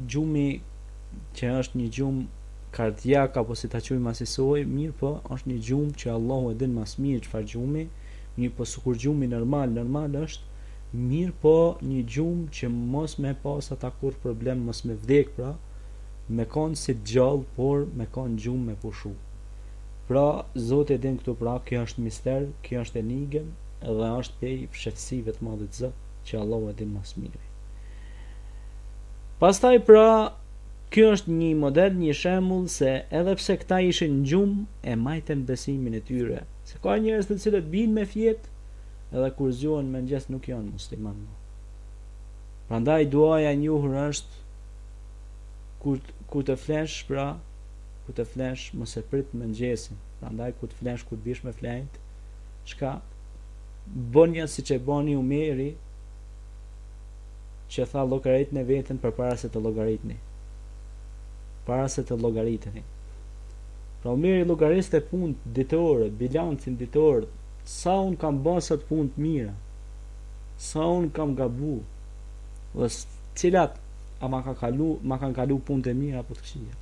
gjumi që është një gjumë kardiak apo si ta quajmë asisoj, mirë po është një gjumë që Allahu e din më së miri çfarë gjumi, mirë po sikur gjumi normal është, mirë po një gjumë që mos me pas ata kur problem, mos me vdek pra, me kanë si gjallë, por me kanë gjumë me pushu. Pra, Zoti e din këtu pra, kjo është mister, kjo është enigëm, edhe është pej fshehtësive të Madhit Zot që Allahu e din më së miri. Pastaj pra, kjo është një model, një shembull se edhe pse këta ishin në gjumë e majten besimin e tyre. Se ka njerëz të cilët bijnë me fjet, edhe kur zgjohen mëngjes nuk janë musliman. Prandaj duaja e njohur është kur të flesh pra, kur të flesh mos e prit mëngjesin. Prandaj kur të flesh kur bish me flajt, çka bonja siç e boni Umeri që tha llogaritni veten përpara se të llogaritni. Para se të llogaritni. Pra Umeri llogariste punë ditore, bilancin ditor, sa un kam bën sot punë të mira. Sa un kam gabu. Dhe cilat ma kanë kalu punë të mira apo të këqija.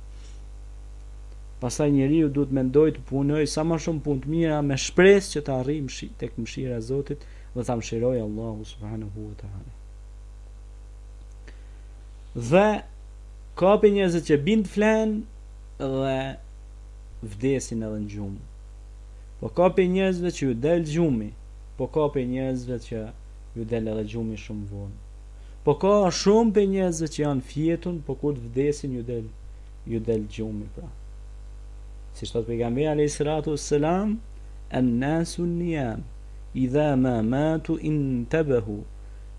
Pastaj njeriu duhet mendoj të punoj sa më shumë punë të mira me shpresë që të arrijë tek mëshira e Zotit dhe ta mëshirojë Allahu subhanahu wa taala. Dhe ka për njerëzit që bind flen dhe vdesin edhe në gjumë. Po ka për njerëzve që ju del gjumi, po ka për njerëzve që ju del edhe gjumi shumë vonë. Po ka shumë për njerëzve që janë fjetun, po kur të vdesin ju del gjumi pra. Si thot pejgamberi alayhi salatu wassalam, an-nasu niyam, idha ma matu intabahu.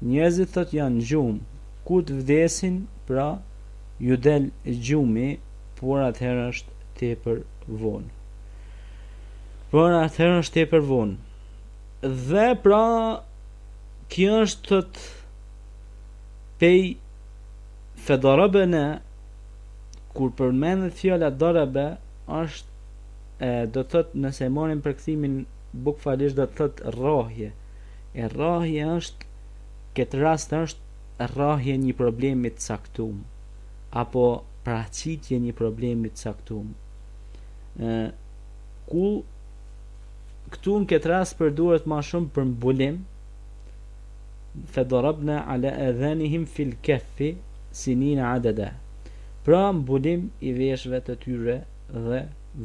Njerëzit thot janë gjumë, kur të vdesin, pra ju del gjumi, por atëherë është tepër vonë. Dhe pra kjo është thot pej fedarabena, kur përmendet fjala darabe është do thot nëse marrim përkthimin bukfalisht do thot rrahje. E rrahje është këtë rast është rrahje një problemi të caktuar apo paraqitje një problemi të caktuar. Ku këtu në këtë rast përdoret më shumë për mbulim, fedarabna ala adhanihim fil kaffi sinina adada. Pra mbulim i veshëve të tyre dhe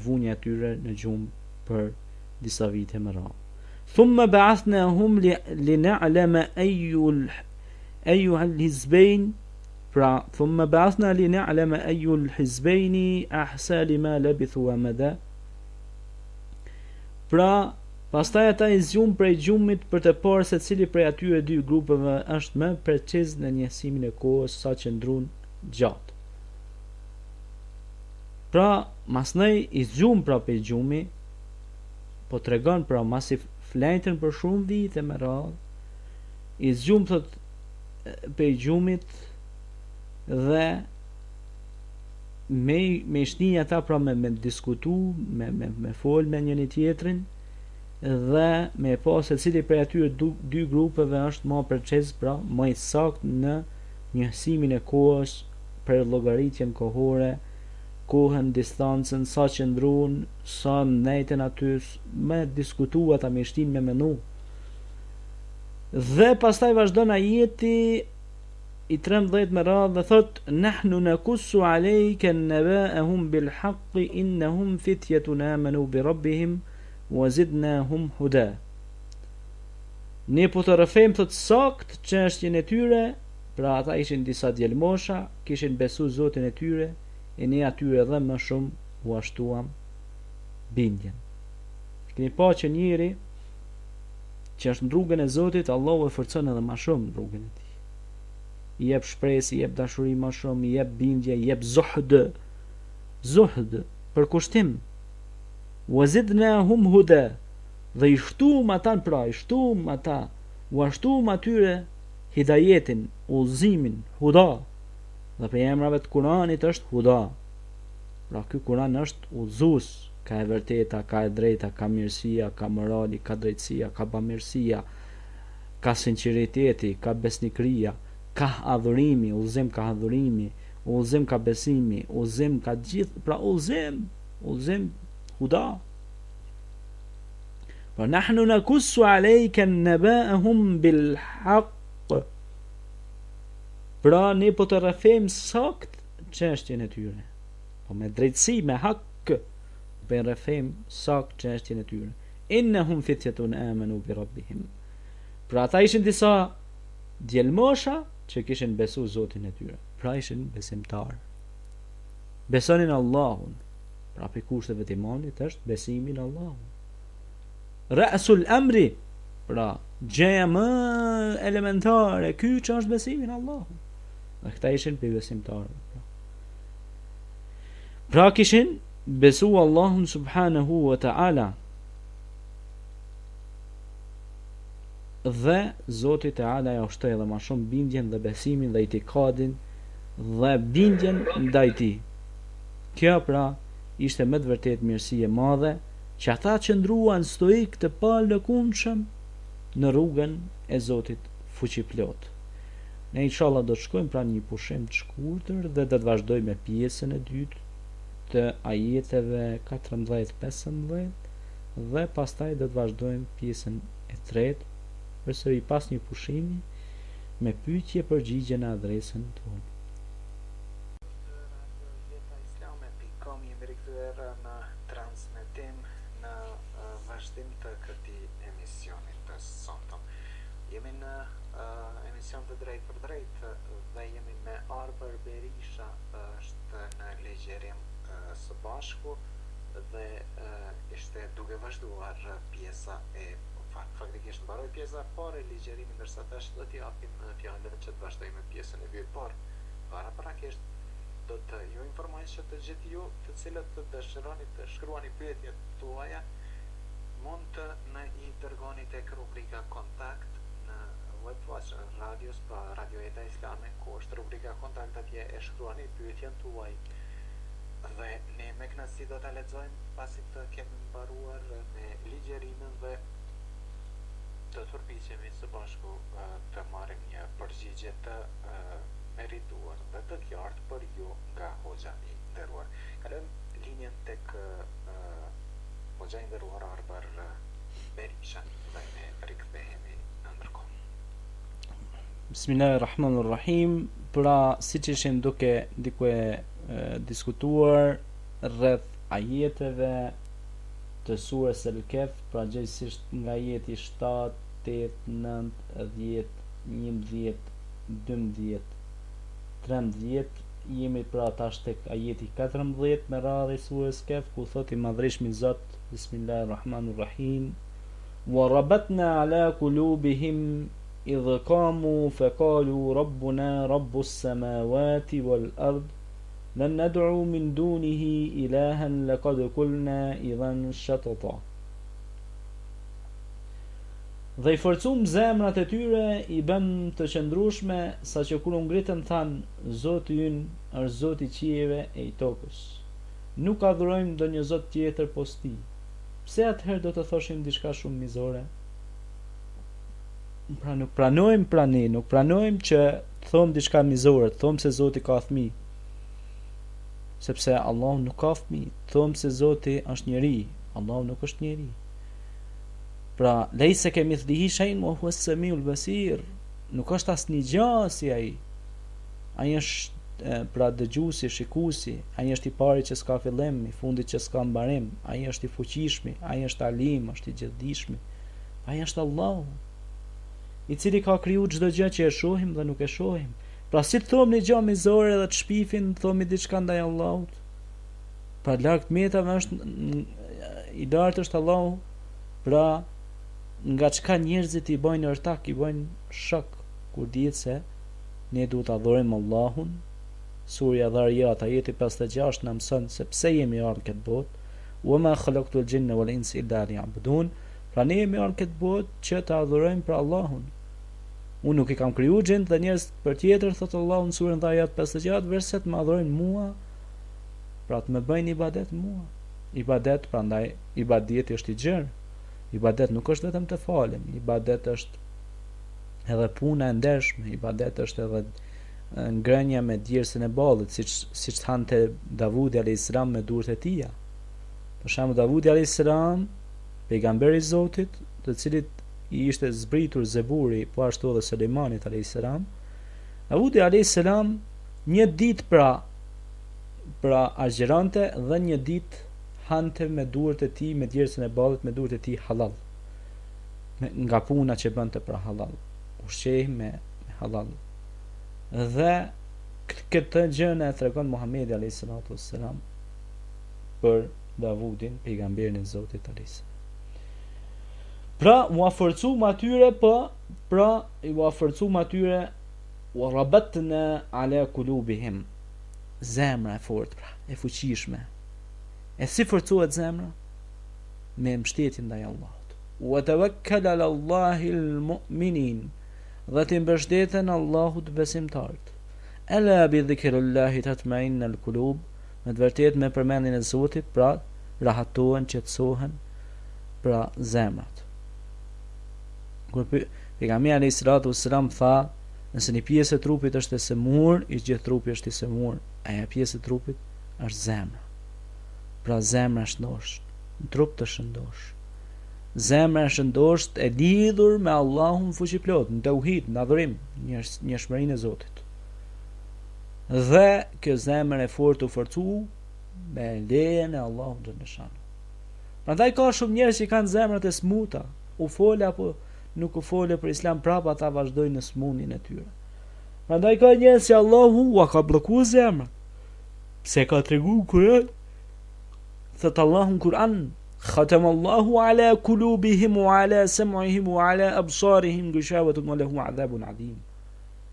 vunja tyre në gjumë për disa vite më radhë. Thumma ba'athnahum li na'lama ayyuhal hizbayn, pra thumma ba'athna li na'lama ayyul hizbayni ahsa lima labithu amada. Pra pastaj ata i zgjum prej gjumit për të parë se cili prej atyre dy grupeve është më preciz në njësimin e kohës sa që ndrun gjatë. Pra masnej i zgjum pra për gjumi, po tregon pra masi flejtën për shumë vite me radhë, i zgjum thot për gjumit dhe me shni ata pra me diskutu, me fol me njëri tjetrin, dhe me pas se cili prej atyre dy grupeve është më precis, pra më i sakt në njësimin e kohës për llogaritjen kohore, kohën, distancën, sa që ndrun, sa nejten aty, me diskutu ata me shtin me menu. Dhe pastaj vazhdon ajeti i 13 me radhë dhe thot, nahnu nakussu alejke naba'ahum bil haqqi innahum fityatun amanu bi rabbihim wa zidnahum huda. Ne po të rrëfejmë thot sakt çështjen e tyre, pra ata ishin disa djelmosha, kishin besu Zotin e tyre, e ne atyre edhe më shumë u ashtuam bindjen. Keni pa që njëri që është në rrugën e Zotit, Allahu e forcon edhe më shumë në rrugën e tij. I jep shpresë, i jep dashuri më shumë, i jep bindje, i jep zuhd për kushtim. Wa zidnahum huda, dhe i shtuam ata pra, u ashtuam atyre hidajetin, udhëzimin, huda. Dhe për emrave të Kuranit është huda. Pra ky Kuran është udhëzues, ka e vërteta, ka e drejta, ka mirësia, ka morali, ka drejtësia, ka bamirësia, ka sinqeriteti, ka besnikëria, ka adhurimi, udhëzim ka adhurimi, udhëzim ka besimi, udhëzim ka gjithë, pra udhëzim huda. Pra nahnu nakussu alejke naba'ahum bil haqq. Pra ne po të rrëfejmë sakt çështjen e tyre. Po me drejtësi, me hak, po të rrëfejmë sakt çështjen e tyre. Innahum fityatun amanu bi rabbihim. Pra ata ishin disa djelmosha që kishin besu Zotin e tyre. Pra ishin besimtar. Besonin Allahun. Pra për kushteve të imanit është besimin Allahun. Ra'sul amri, pra gjëja më elementare, ky që është besimin Allahun. Dhe këta ishin për besimtarë. Pra kishin besu Allahun subhanahu wa ta'ala. Dhe Zoti Teala ja ushtoi edhe më shumë bindjen dhe besimin dhe itikadin dhe bindjen ndaj tij. Kjo pra ishte me të vërtet mirësi e madhe që ata qëndruan stoik të palëkundshëm në rrugën e Zotit fuqiplot. Ne inshallah do të shkojmë pra një pushim të shkurtër dhe do të vazhdojmë me pjesën e dytë të ajeteve 14-15 dhe pastaj do të vazhdojmë pjesën e tretë përsëri pas një pushimi me pyetje përgjigje në adresën tonë. Jemi rikthyer në transmetim në vazhdim të këtij emisioni të sonshëm. Jemi në emision të drejt për drejt dhe jemi me Arber Berisha, është në legjerim së bashku dhe ishte duke vazhduar pjesa e faktikisht mbaroi pjesa e parë e ligjërimit, ndërsa tash do t'i japim fjalën që të vazhdojmë me pjesën e dytë. Por paraprakisht do të ju informoj që të gjithë ju të cilët të dëshironi të shkruani pyetjet tuaja mund të na i dërgoni tek rubrika kontakt në web faqen e radios, pra Radio Jeta Islame, ku është rubrika kontakt, atje e shkruani pyetjen tuaj dhe ne me kënaqësi do ta lexojmë pasi të kemi mbaruar me ligjërimin dhe të përpiqemi së bashku të marrim një përgjigje të merituar dhe të qartë për ju nga hoxha i nderuar. Kalojmë linjen tek hoxha i nderuar Arbar Berisha dhe ne rikthehemi në ndërkohë. Bismillahirrahmanirrahim. Pra, siç ishim duke diskutuar rreth ajeteve të surës El-Kehf, pra gjithsesi nga ajeti 7, 8, 9, 10, 11, 12, 13, jemi pra tash tek ajeti 14 me radhë i surës Kehf, ku thotë i madhreshmi Zot, Bismillahirrahmanirrahim, wa rabatna ala kulubihim idh qamu faqalu rabbuna rabbus samawati wal ard lan nad'u min dunihi ilahan laqad qulna idhan shatata. Dhe i forcum zemrat e tyre i bën të qëndrueshme, saqë kur u ngritën than, Zoti ynë është Zoti i qiejve e i tokës. Nuk adhurojmë ndonjë zot tjetër pos tij. Pse atëherë do të thoshim diçka shumë mizore? Pra nuk pranojmë që të thom diçka mizore, të thom se Zoti ka fëmijë. Sepse Allah nuk ka fëmijë, të thom se Zoti është njeri, Allah nuk është njeri. Pra, lejse kemi thlihi shajnë, wa huwa as-samiul basir, nuk është asnjë gjë si ai. Ai është pra dëgjuesi, shikuesi, ai është i pari që s'ka fillim, i fundit që s'ka mbarim, ai është i fuqishmi, ai është alim, është i gjithdijshmi. Ai është Allahu, i cili ka kriju çdo gjë që e shohim dhe nuk e shohim. Pra si të thom një gjë mizore dhe të shpifin, thomi diçka ndaj Allahut. Pra larg metave është i lartë është Allahu, pra nga çka njerëzit i bojnë ortak, i bojnë shok kur dihet se ne duhet të adhurojmë Allahun. Surja Dhariyat ajeti 56 na mëson se pse jemi ardhur këtë botë. Wa ma khalaqtul jinna wal insa illa liya'budun. Pra ne jemi ardhur këtë botë që të adhurojmë për Allahun. Unë nuk i kam kriju gjend dhe njerëz për tjetër, thotë Allahu në surën Dhariyat 56, verset më adhurojnë mua, pra të më bëjnë ibadet mua. Ibadet, prandaj ibadeti është i gjerë. Ibadet nuk është vetëm të falem, ibadet është edhe puna e ndershme, ibadet është edhe ngrënia me djersën e ballit, siç thante Davudi alayhis salam me durët e tij. Për shembull Davudi alayhis salam, pejgamberi i Zotit, të cilit i ishte zbritur zeburi, po ashtu edhe Sulejmanit alayhis salam. Davudi alayhis salam një ditë pra agjerante dhe një ditë hante me durët e tij, me djersën e ballit, me durët e tij halal. Nga puna që bënte për halal. Ushqej me halal. Dhe këtë gjë e tregon Muhamedi alayhis salatu wassalam për Davudin, pejgamberin e Zotit alayhis salam. Pra u forcum atyre, u rabatna ala kulubihim. Zemra e fortë, pra, e fuqishme. E si forcohet zemra? Me mbështetje ndaj Allahut. Wa tawakkal ala Allahil mu'minin. Dhe të mbështeten Allahut besimtarët. Ala bi dhikrillahi tatma'innul qulub. Me të vërtetë me përmendjen e Zotit, pra rahatohen, qetësohen, pra zemrat. Kur pejgamberi alayhis salatu wassalam tha, nëse një pjesë e trupit është e semur, i gjithë trupi është i semur. Aja pjesë e trupit është zemra. Pra zemra është ndosh, në trup të shëndosh. Zemra është ndosh e lidhur me Allahun fuqiplot, në tauhid, në adhurim, njerëzmërinë e Zotit. Dhe kjo zemër e fortë u forcu me lejen e Allahut të nëshan. Prandaj ka shumë njerëz që kanë zemrat e smuta, u fole apo nuk u fole për Islam, prapa ata vazhdojnë në smundjen e tyre. Prandaj ka njerëz që Allahu ua ka bllokuar zemrën. Pse ka treguar Kur'an? thot Allahu në Kur'an, khatamallahu ala kulubihim wa ala sam'ihim wa ala absarihim ghishawatun wa lahum adhabun adhim.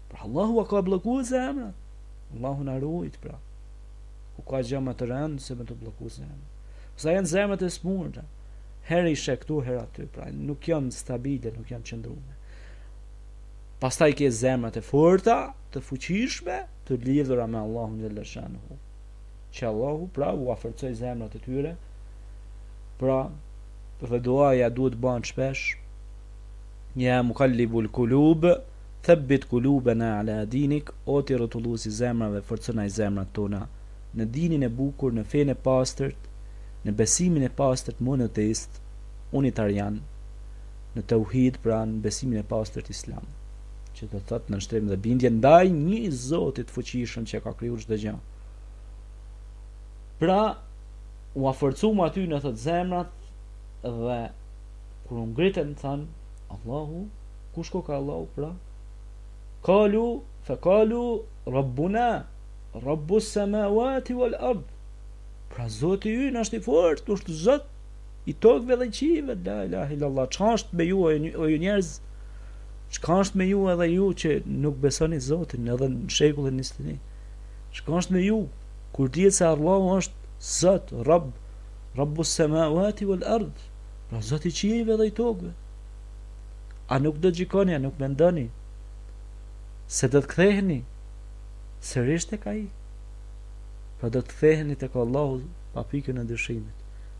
Pra Allahu ka bllokuar zemrat. Allahu na ruajt pra. Ku ka gjë më të rëndë se me të bllokuar zemrat. Sa janë zemrat e smurta. Herë ishe këtu, herë aty, pra nuk janë stabile, nuk janë qëndrume. Pastaj ke zemrat e forta, të fuqishme, të lidhura me Allahun xhalla shanuhu. Që Allahu pra u afërcoi zemrat e tyre. Pra dhe duaja duhet bën shpesh. Ja muqallibul qulub, thabbit qulubana ala dinik, o ti rrotulluesi zemrave, forconaj zemrat tona në dinin e bukur, në fenë e pastërt, në besimin e pastërt monoteist, unitarian, në tauhid, pra në besimin e pastërt islam, që do thotë në shtrim dhe bindje ndaj një Zotit fuqishëm që ka krijuar çdo gjë. Pra u afërcuam aty në ato zemrat dhe kur u ngritën than Allahu, kush ka Allahu pra? Qalu fa qalu rabbuna rabbus samawati wal ard. Pra Zoti ynë është i fortë, është Zot i tokëve dhe qive. La ilaha illallah. Çka është me ju o ju njerëz? Çka është me ju edhe ju që nuk besoni Zotin edhe në shekullin 21? Çka është me ju kur dihet se Allahu është Zot, Rabb, Rabbus samawati wal ard. Pra Zoti i qive dhe i tokëve. A nuk do gjikoni, a nuk mendoni se do të ktheheni sërish tek ai? Pra do të ktheheni tek Allahu pa pikën e dyshimit.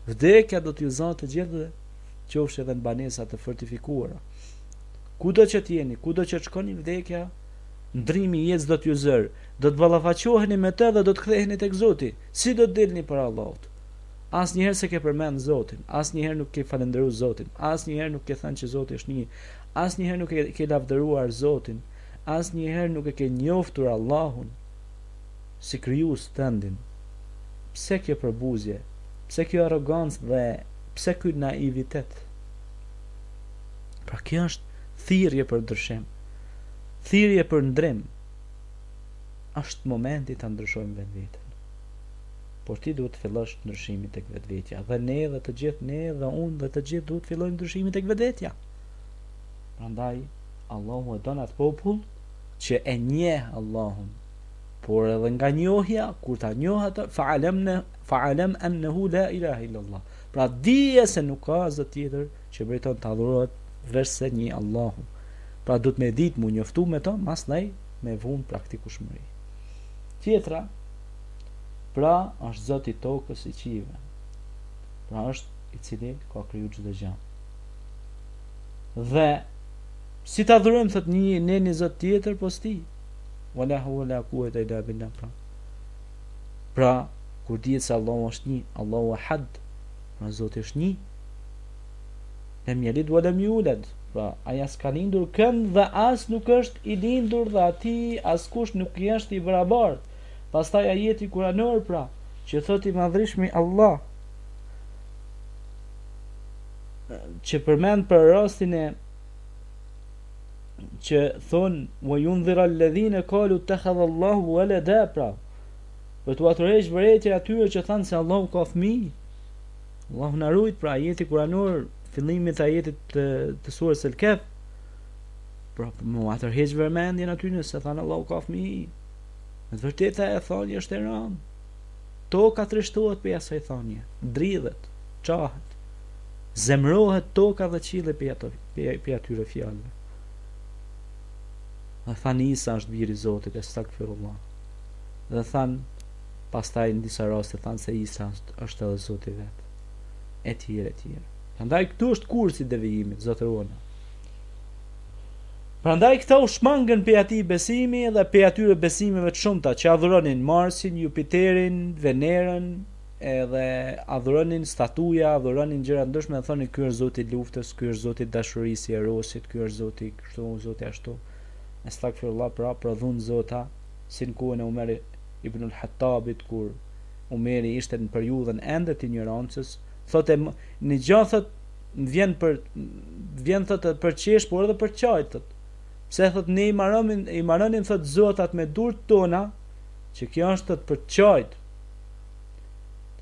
Vdekja do t'ju zonë të gjithë, qofsh edhe në banesa të fortifikuara. Kudo që t'jeni, kudo që shkoni, vdekja, ndrimi i jetës do t'ju zër. Do të ballafaqoheni me të dhe do të ktheheni tek Zoti. Si do të dilni para Allahut? Asnjëherë se ke përmend Zotin, asnjëherë nuk ke falendëruar Zotin, asnjëherë nuk ke thënë që Zoti është një, asnjëherë nuk ke lavdëruar Zotin, asnjëherë nuk e ke njoftur Allahun si krijues tëndin. Pse kjo përbuzje? Pse kjo arrogancë dhe pse ky naivitet? Pra kjo është thirrje për ndryshim, thirrje për ndrim. Është momenti ta ndryshojmë vetveten. Por ti duhet të fillosh ndryshimin tek vetvetja, dhe ne dhe të gjithë ne dhe unë dhe të gjithë duhet të fillojmë ndryshimin tek vetvetja. Prandaj Allahu e don atë popull që e njeh Allahun, por edhe nga njohja, kur ta njoh atë, fa'alam annahu la ilaha illa Allah. Pra dije se nuk ka zot tjetër që meriton të adhurohet veç se një Allahu. Pra duhet me ditë mu njoftu me to, masnej me vun praktikueshmëri. Tjetra, pra është Zoti i tokës i qive. Pra është i cili ka krijuar çdo gjë. Dhe si ta adhurojmë thot një Zot tjetër pos ti? Wala hawla quwwata illa billah. Pra kur dihet se Allahu është një, Allahu ahad, pra Zoti është një. Lam yalid wa lam yulad. Pra ai as ka lindur kënd dhe as nuk është i lindur dhe atij askush nuk i është i barabartë. Pastaj ajeti kuranor pra që thot i madhrishmi Allah, që përmend për rastin e që thon wa yundhira alladhina qalu ittakhadha Allahu walada, pra për t'u atërheq vërejtjen atyre që thanë se Allahu ka fëmijë. Allahu na ruajt, pra ajeti kuranor, fillimi të ajetit të surës El-Kahf, pra më atërheq vëmendjen aty se thanë Allahu ka fëmijë. Në të vërtetë e thonjë është e rëndë. Toka trishtohet për asaj thonje, dridhet, qahet, zemrohet toka dhe qielli për atyre fjalëve. Dhe thanë Isa është biri i Zotit, estagfirullah. Dhe thanë pastaj në disa raste thanë se Isa është edhe Zoti vet. Etj. Prandaj këtu është kursi i devijimit, zotëruana. Prandaj këta u shmangën pe atij besimi dhe pe atyre besimeve të shumta që adhuronin Marsin, Jupiterin, Venerën, edhe adhuronin statuja, adhuronin gjëra ndryshme dhe thonin ky është Zoti i luftës, ky është Zoti i dashurisë, i erosit, ky është Zoti kështu, Zoti ashtu. Estagfirullah, pra prodhun zota, si në kohën e Umer ibn al-Hattabit, kur Umeri ishte në periudhën ende të ignorancës, thotë në gjathat vjen thotë për qesh, por edhe për çaj thotë. Pse thotë ne i marronin thotë zotat me durët tona, që kjo është thotë për çajt.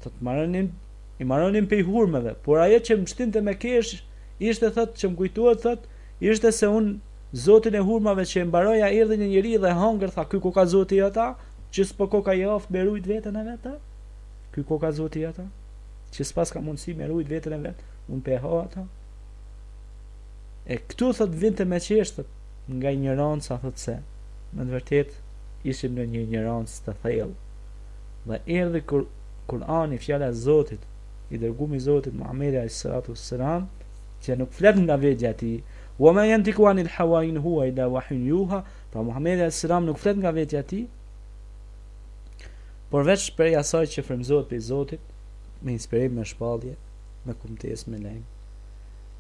Thotë marronin i marronin pe hurmeve, por ajo që më shtinte me kesh ishte thot që më kujtuat thot ishte se un zotin e hurmave që e mbaroja erdhi një njeri dhe hangër, tha ky koka zoti ata që s'po koka joft me rujt veten e vet, ky koka zoti ata që s'pas ka mundësi me rujt veten e vet, un pe ha ata. E këtu thot vinte me qeshtët nga ignoranca, thot se me të vërtet ishim në një ignorancë të thellë. Dhe erdhi Kur'ani, fjala e Zotit, i dërguar i Zotit Muhamedi alayhis salatu wassalam, që nuk flet nga vetja e tij. Wa ma yantiqu anil hawa in huwa illa wahyun yuha. Pra Muhamedi alayhis salam nuk flet nga vetja e tij, por veç prej asaj që frymëzohet prej Zotit, me inspirim, me shpallje, me kumtesë, me lejm.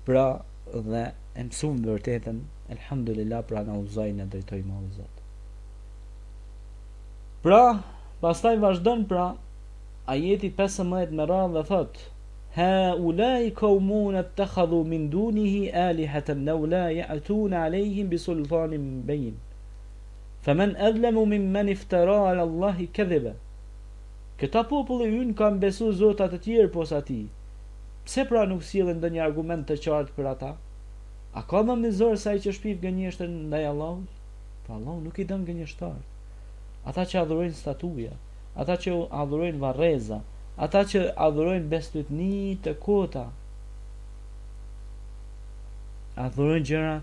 Pra dhe e mësuam vërtetën, elhamdulillah, pra na udhëzoi në drejtoi Malli Zot. Pra, pastaj vazhdon pra ajeti 15 me radhë dhe thot: Ha ulai qaumun attakhadhu min dunihi alihatan law la ya'tuna alayhim bi sultanin bayin. Faman adlamu mimman iftara ala Allahi kadhiba. Këta populli ynë kanë besu zotat të tjerë posa ti. Pse pra nuk sillen ndonjë argument të qartë për ata? A ka më mizor se ai që shpif gënjeshtër ndaj Allahut? Pra Allahu nuk i dën gënjeshtar. Ata që adhurojnë statuja, ata që adhurojnë varreza, ata që adhurojnë bestytni të kota, adhurojnë gjëra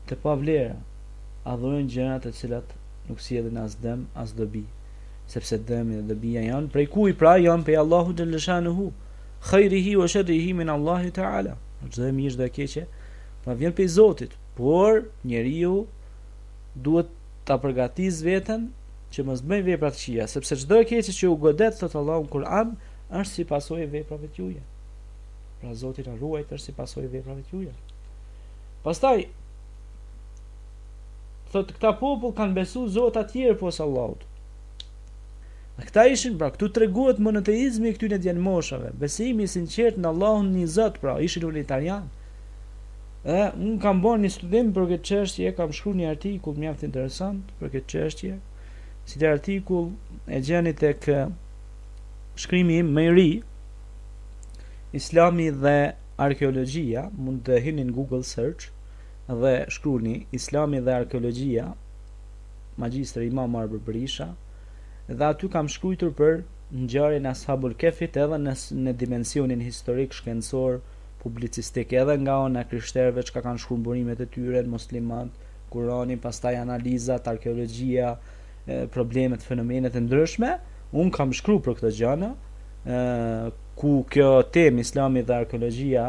të pavlera, adhurojnë gjëra të cilat nuk sjellin as dëm as dobi, sepse dëmi dhe dobia janë prej kujt? Pra janë prej Allahut xhalla shanuhu, khairihi wa sharrihi min Allahi ta'ala. Çdo e mirë dhe e keqe pra vjen prej Zotit, por njeriu duhet ta përgatis veten që mos bëj vepra të këqija, sepse çdo e keqe që u godet, thot Allahu në Kur'an, është si pasojë e veprave të juaja. Pra Zoti na ruajt, është si pasojë e veprave të juaja. Pastaj thot këta popull kanë besu zota të tjerë posa Allahut. Dhe këta ishin, pra këtu treguohet monoteizmi i këtyre djalmoshave, besimi i sinqert në Allahun një Zot, pra ishin unitarian. Unë kam bërë një studim për këtë çështje, kam shkruar një artikull mjaft interesant për këtë çështje. Si të artikull e gjeni tek shkrimi im më i ri, Islami dhe arkeologjia, mund të hini në Google search dhe shkruani Islami dhe arkeologjia, magjistri Imam Arbër Berisha, dhe aty kam shkruar për ngjarjen e Ashabul Kefit edhe në dimensionin historik, shkencor, publicistik, edhe nga ana e krishterëve çka kanë shkruar burimet e tyre, muslimanët, Kurani, pastaj analizat, arkeologjia, problemet, fenomenet e ndryshme. Unë kam shkruar për këtë gjëna, ku kjo temë Islami dhe arkeologjia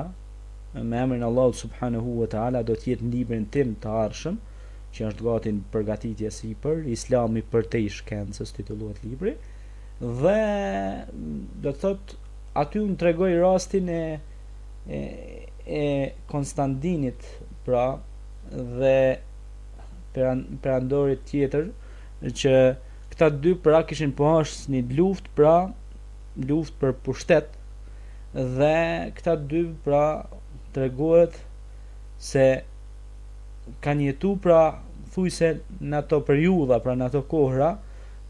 me emrin Allahut subhanahu wa taala do të jetë në librin tim të ardhshëm, që është gati në përgatitje sipër, Islami për te i shkencës titullohet libri, dhe do të thot aty unë tregoj rastin e Konstantinit, pra, dhe perandorit tjetër, që këta dy pra kishin poshtë një luftë, pra luftë për pushtet, dhe këta dy pra tregohet se kanë jetu pra thujse në ato periudha, pra në ato kohra,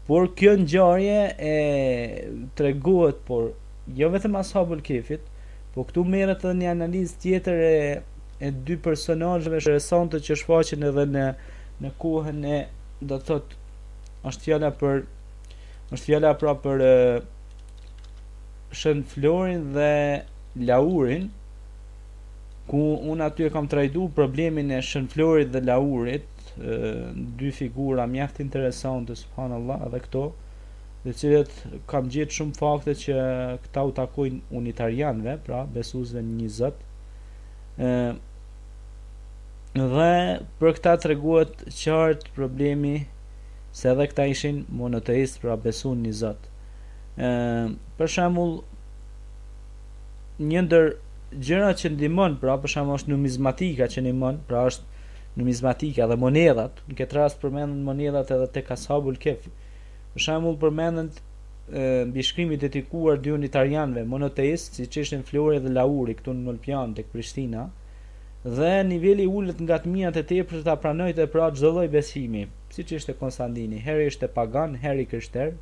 por kjo ngjarje e tregohet, por jo vetëm Ashabul Kefit, po këtu merret edhe një analizë tjetër e dy personazheve interesante që shfaqen edhe në kohën e, do të thotë, është fjala pra për Shën Florin dhe Laurin, ku unë aty e kam trajtuar problemin e Shën Florit dhe Laurit, dy figura mjaft interesante, subhanallahu, edhe këto, dhe cilët kam gjetë shumë fakte që këta u takojnë unitarianëve, pra besuesve në një Zot. Dhe për këta treguohet qartë problemi se edhe këta ishin monoteist, pra besuan një Zot. Për shembull, një ndër gjërat që ndihmon, pra për shembull është numizmatika që ndihmon, pra është numizmatika dhe monedhat. Në këtë rast përmenden monedhat edhe tek Ashabul Kef. Për shembull përmenden mbi shkrimit e dedikuar dy unitarianëve monoteist, siç ishin Flori dhe Lauri këtu në Olpian tek Prishtina, dhe niveli ullet nga të mijat e tepër ta pranojë pra çdo lloj besimi, siç ishte Konstantini, herë ishte pagan, herë krishter.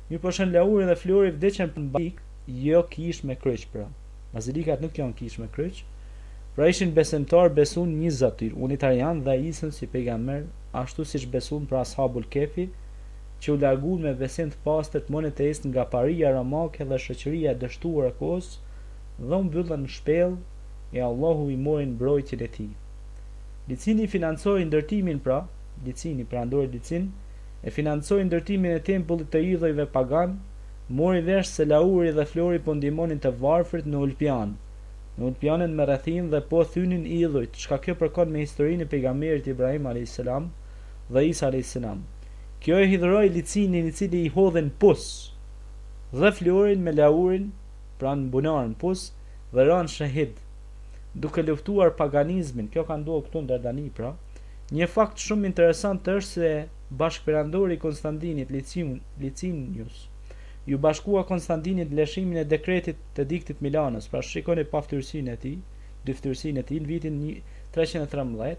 Mirë po Shën Lauri dhe Flori vdeqën në bik, jo kish me kryq pra. Bazilikat nuk janë kish me kryq. Pra ishin besimtar, besun një Zot, unitarian dhe Isën si pejgamber, ashtu siç besun pra ashabul Kefi, që u larguan me besim të pastërt monoteist nga paria romake dhe shoqëria e dështuar e kohës, dhe u mbyllën në shpellë e Allahu i mori mbrojtjen e tij. Licini financoi ndërtimin pra, Licini pra ndori Licin, e financoi ndërtimin e tempullit të idhujve pagan, mori vesh se Lauri dhe Flori po ndihmonin të varfrit në Ulpian. Në Ulpianin me rrethin dhe po thynin idhujt, çka kjo përkon me historinë e pejgamberit Ibrahim a.s. dhe Isa a.s. Kjo e hidhroi Licinin, i cili i hodhen pus, dhe Florin me Laurin, pra në bunarën pus, dhe ranë shahid, duke luftuar paganizmin. Kjo ka ndodhur këtu në Dardani pra. Një fakt shumë interesant është se bashkëperandori i Konstantinit, Licinius, ju bashkua Konstantinit lëshimin e dekretit të diktit Milanës, pra shikoni paftyrsinë e tij, dyftyrsinë e tij në vitin 313,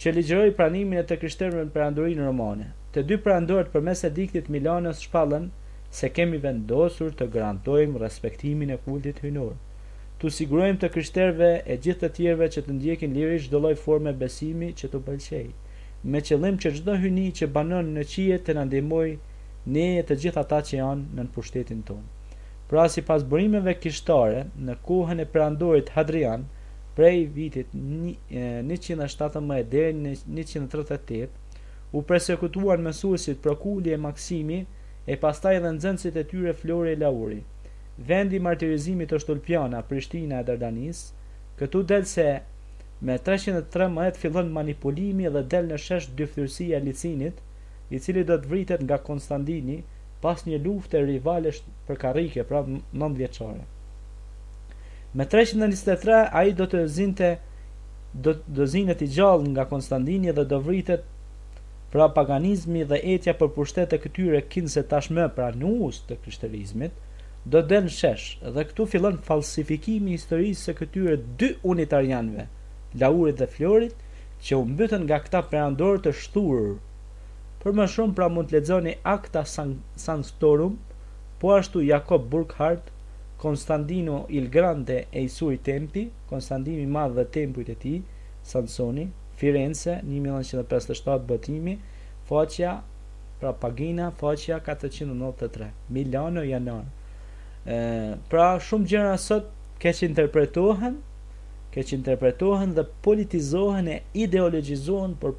që ligjëroi pranimin e të krishterëve në perandorinë romane. Të dy perandorët përmes ediktit Milanës shpallën se kemi vendosur të garantojmë respektimin e kultit hyjnor, të sigurojmë të krishterëve e gjithë të tjerëve që të ndjekin lirisht çdo lloj forme besimi që të pëlqejë, me qëllim që çdo hyjni që banon në qije të na ndihmojë ne e të gjithë ata që janë në pushtetin tonë. Pra sipas burimeve kishtare, në kohën e perandorit Hadrian, prej vitit 117 deri në 138, u persekutuan mësuesit Prokuli e Maksimi e pastaj edhe nxënësit e tyre Flori e Lauri. Vendi i martirizimit është Ulpiana, Prishtina e Dardanis. Këtu del se me 313 fillon manipulimi dhe del në shesh dyftyrësia e Licinit, i cili do të vritet nga Konstantini pas një lufte rivalesh për karrike, pra 9 vjeçare. Me 323 ai do të zinet i gjallë nga Konstantini dhe do vritet pra paganizmi dhe etja për pushtet e këtyre kinse tashmë pra nuus të krishterizmit, do del në shesh, dhe këtu fillon falsifikimi i historisë së këtyre dy unitarianëve, Laurit dhe Florit, që u mbytën nga këta perandorë të shturur. Për më shumë pra mund të lexoni Acta Sanctorum, po ashtu Jakob Burckhardt, Konstantino il Grande e i suoi tempi, Konstantini i Madh dhe tempujt e tij, Sansoni, Firenze, 1957 botimi, faqja pra pagina, faqja 493, Milano, janar. Pra shumë gjëra sot keq interpretohen dhe politizohen e ideologjizohen, por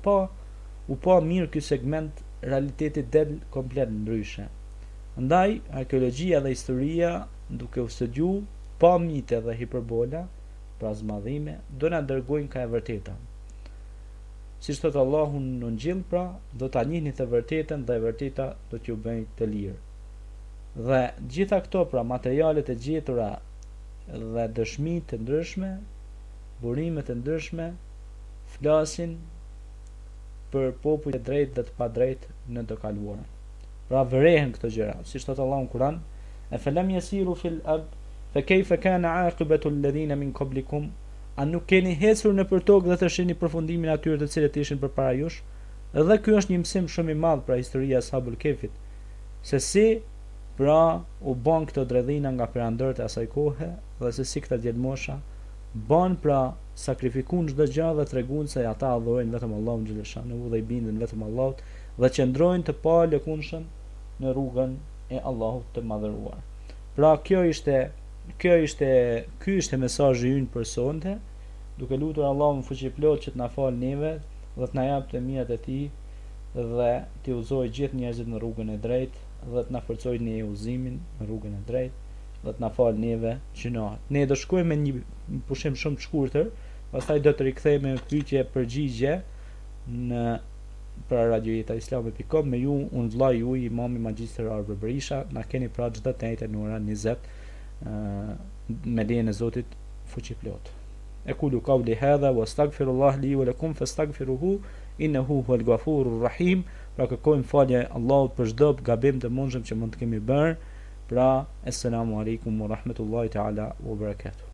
u pa mirë ky segment realitetit del komplet ndryshe. Ndaj, arkeologjia dhe historia, duke u studiu pa mite dhe hiperbola, pra zmadhime, do na dërgojnë ka e vërteta. Siç thot Allahu në Ungjil, pra, do ta njihni të vërtetën dhe e vërteta do t'ju bëjë të lirë. Dhe gjitha këto, pra, materialet e gjetura dhe dëshmitë të ndryshme, burimet e ndryshme, flasin për popujt e drejtë dhe të padrejtë në të kaluarën. Pra vërehen këto gjëra, siç thot Allahu në Kur'an, e falam yasiru fil ard fa kayfa kana aqibatu alladhina min qablikum, a nuk keni hecur në për tokë dhe të shihni përfundimin e atyre të cilët ishin përpara jush? Dhe ky është një mësim shumë i madh pra historia e Ashabul Kefit, se si pra u bën këto dredhina nga perandorët e asaj kohe dhe se si këta djelmosha bën pra sakrifikun çdo gjë dhe treguan se ata adhurojnë vetëm Allahun xhaleshanu dhe i bindën vetëm Allahut dhe qëndrojnë të pa lëkundshëm në rrugën e Allahut të madhëruar. Pra ky ishte mesazhi ynë për sonte, duke lutur Allahun fuqiplot që të na falë neve dhe të na japë të mirat e tij dhe të udhëzojë gjithë njerëzit në rrugën e drejtë dhe të na forcojë në udhëzimin në rrugën e drejtë dhe të na falë neve gjunat. Ne do shkojmë me një pushim shumë të shkurtër, pastaj do të rikthehemi me pyetje përgjigje në pra radiojetaislame.com me ju, unë vllai juaj imam i magjistër Arber Berisha. Na keni pra çdo të njëjtën në orën 20 me lejen e Zotit fuqiplot. Aqulu qawli hadha wastaghfirullah li wa lakum fastaghfiruhu innahu huwal ghafurur rahim. Pra kërkojmë falje Allahut për çdo gabim të mundshëm që mund të kemi bërë. Pra, assalamu alaikum wa rahmatullahi ta'ala wa barakatuh.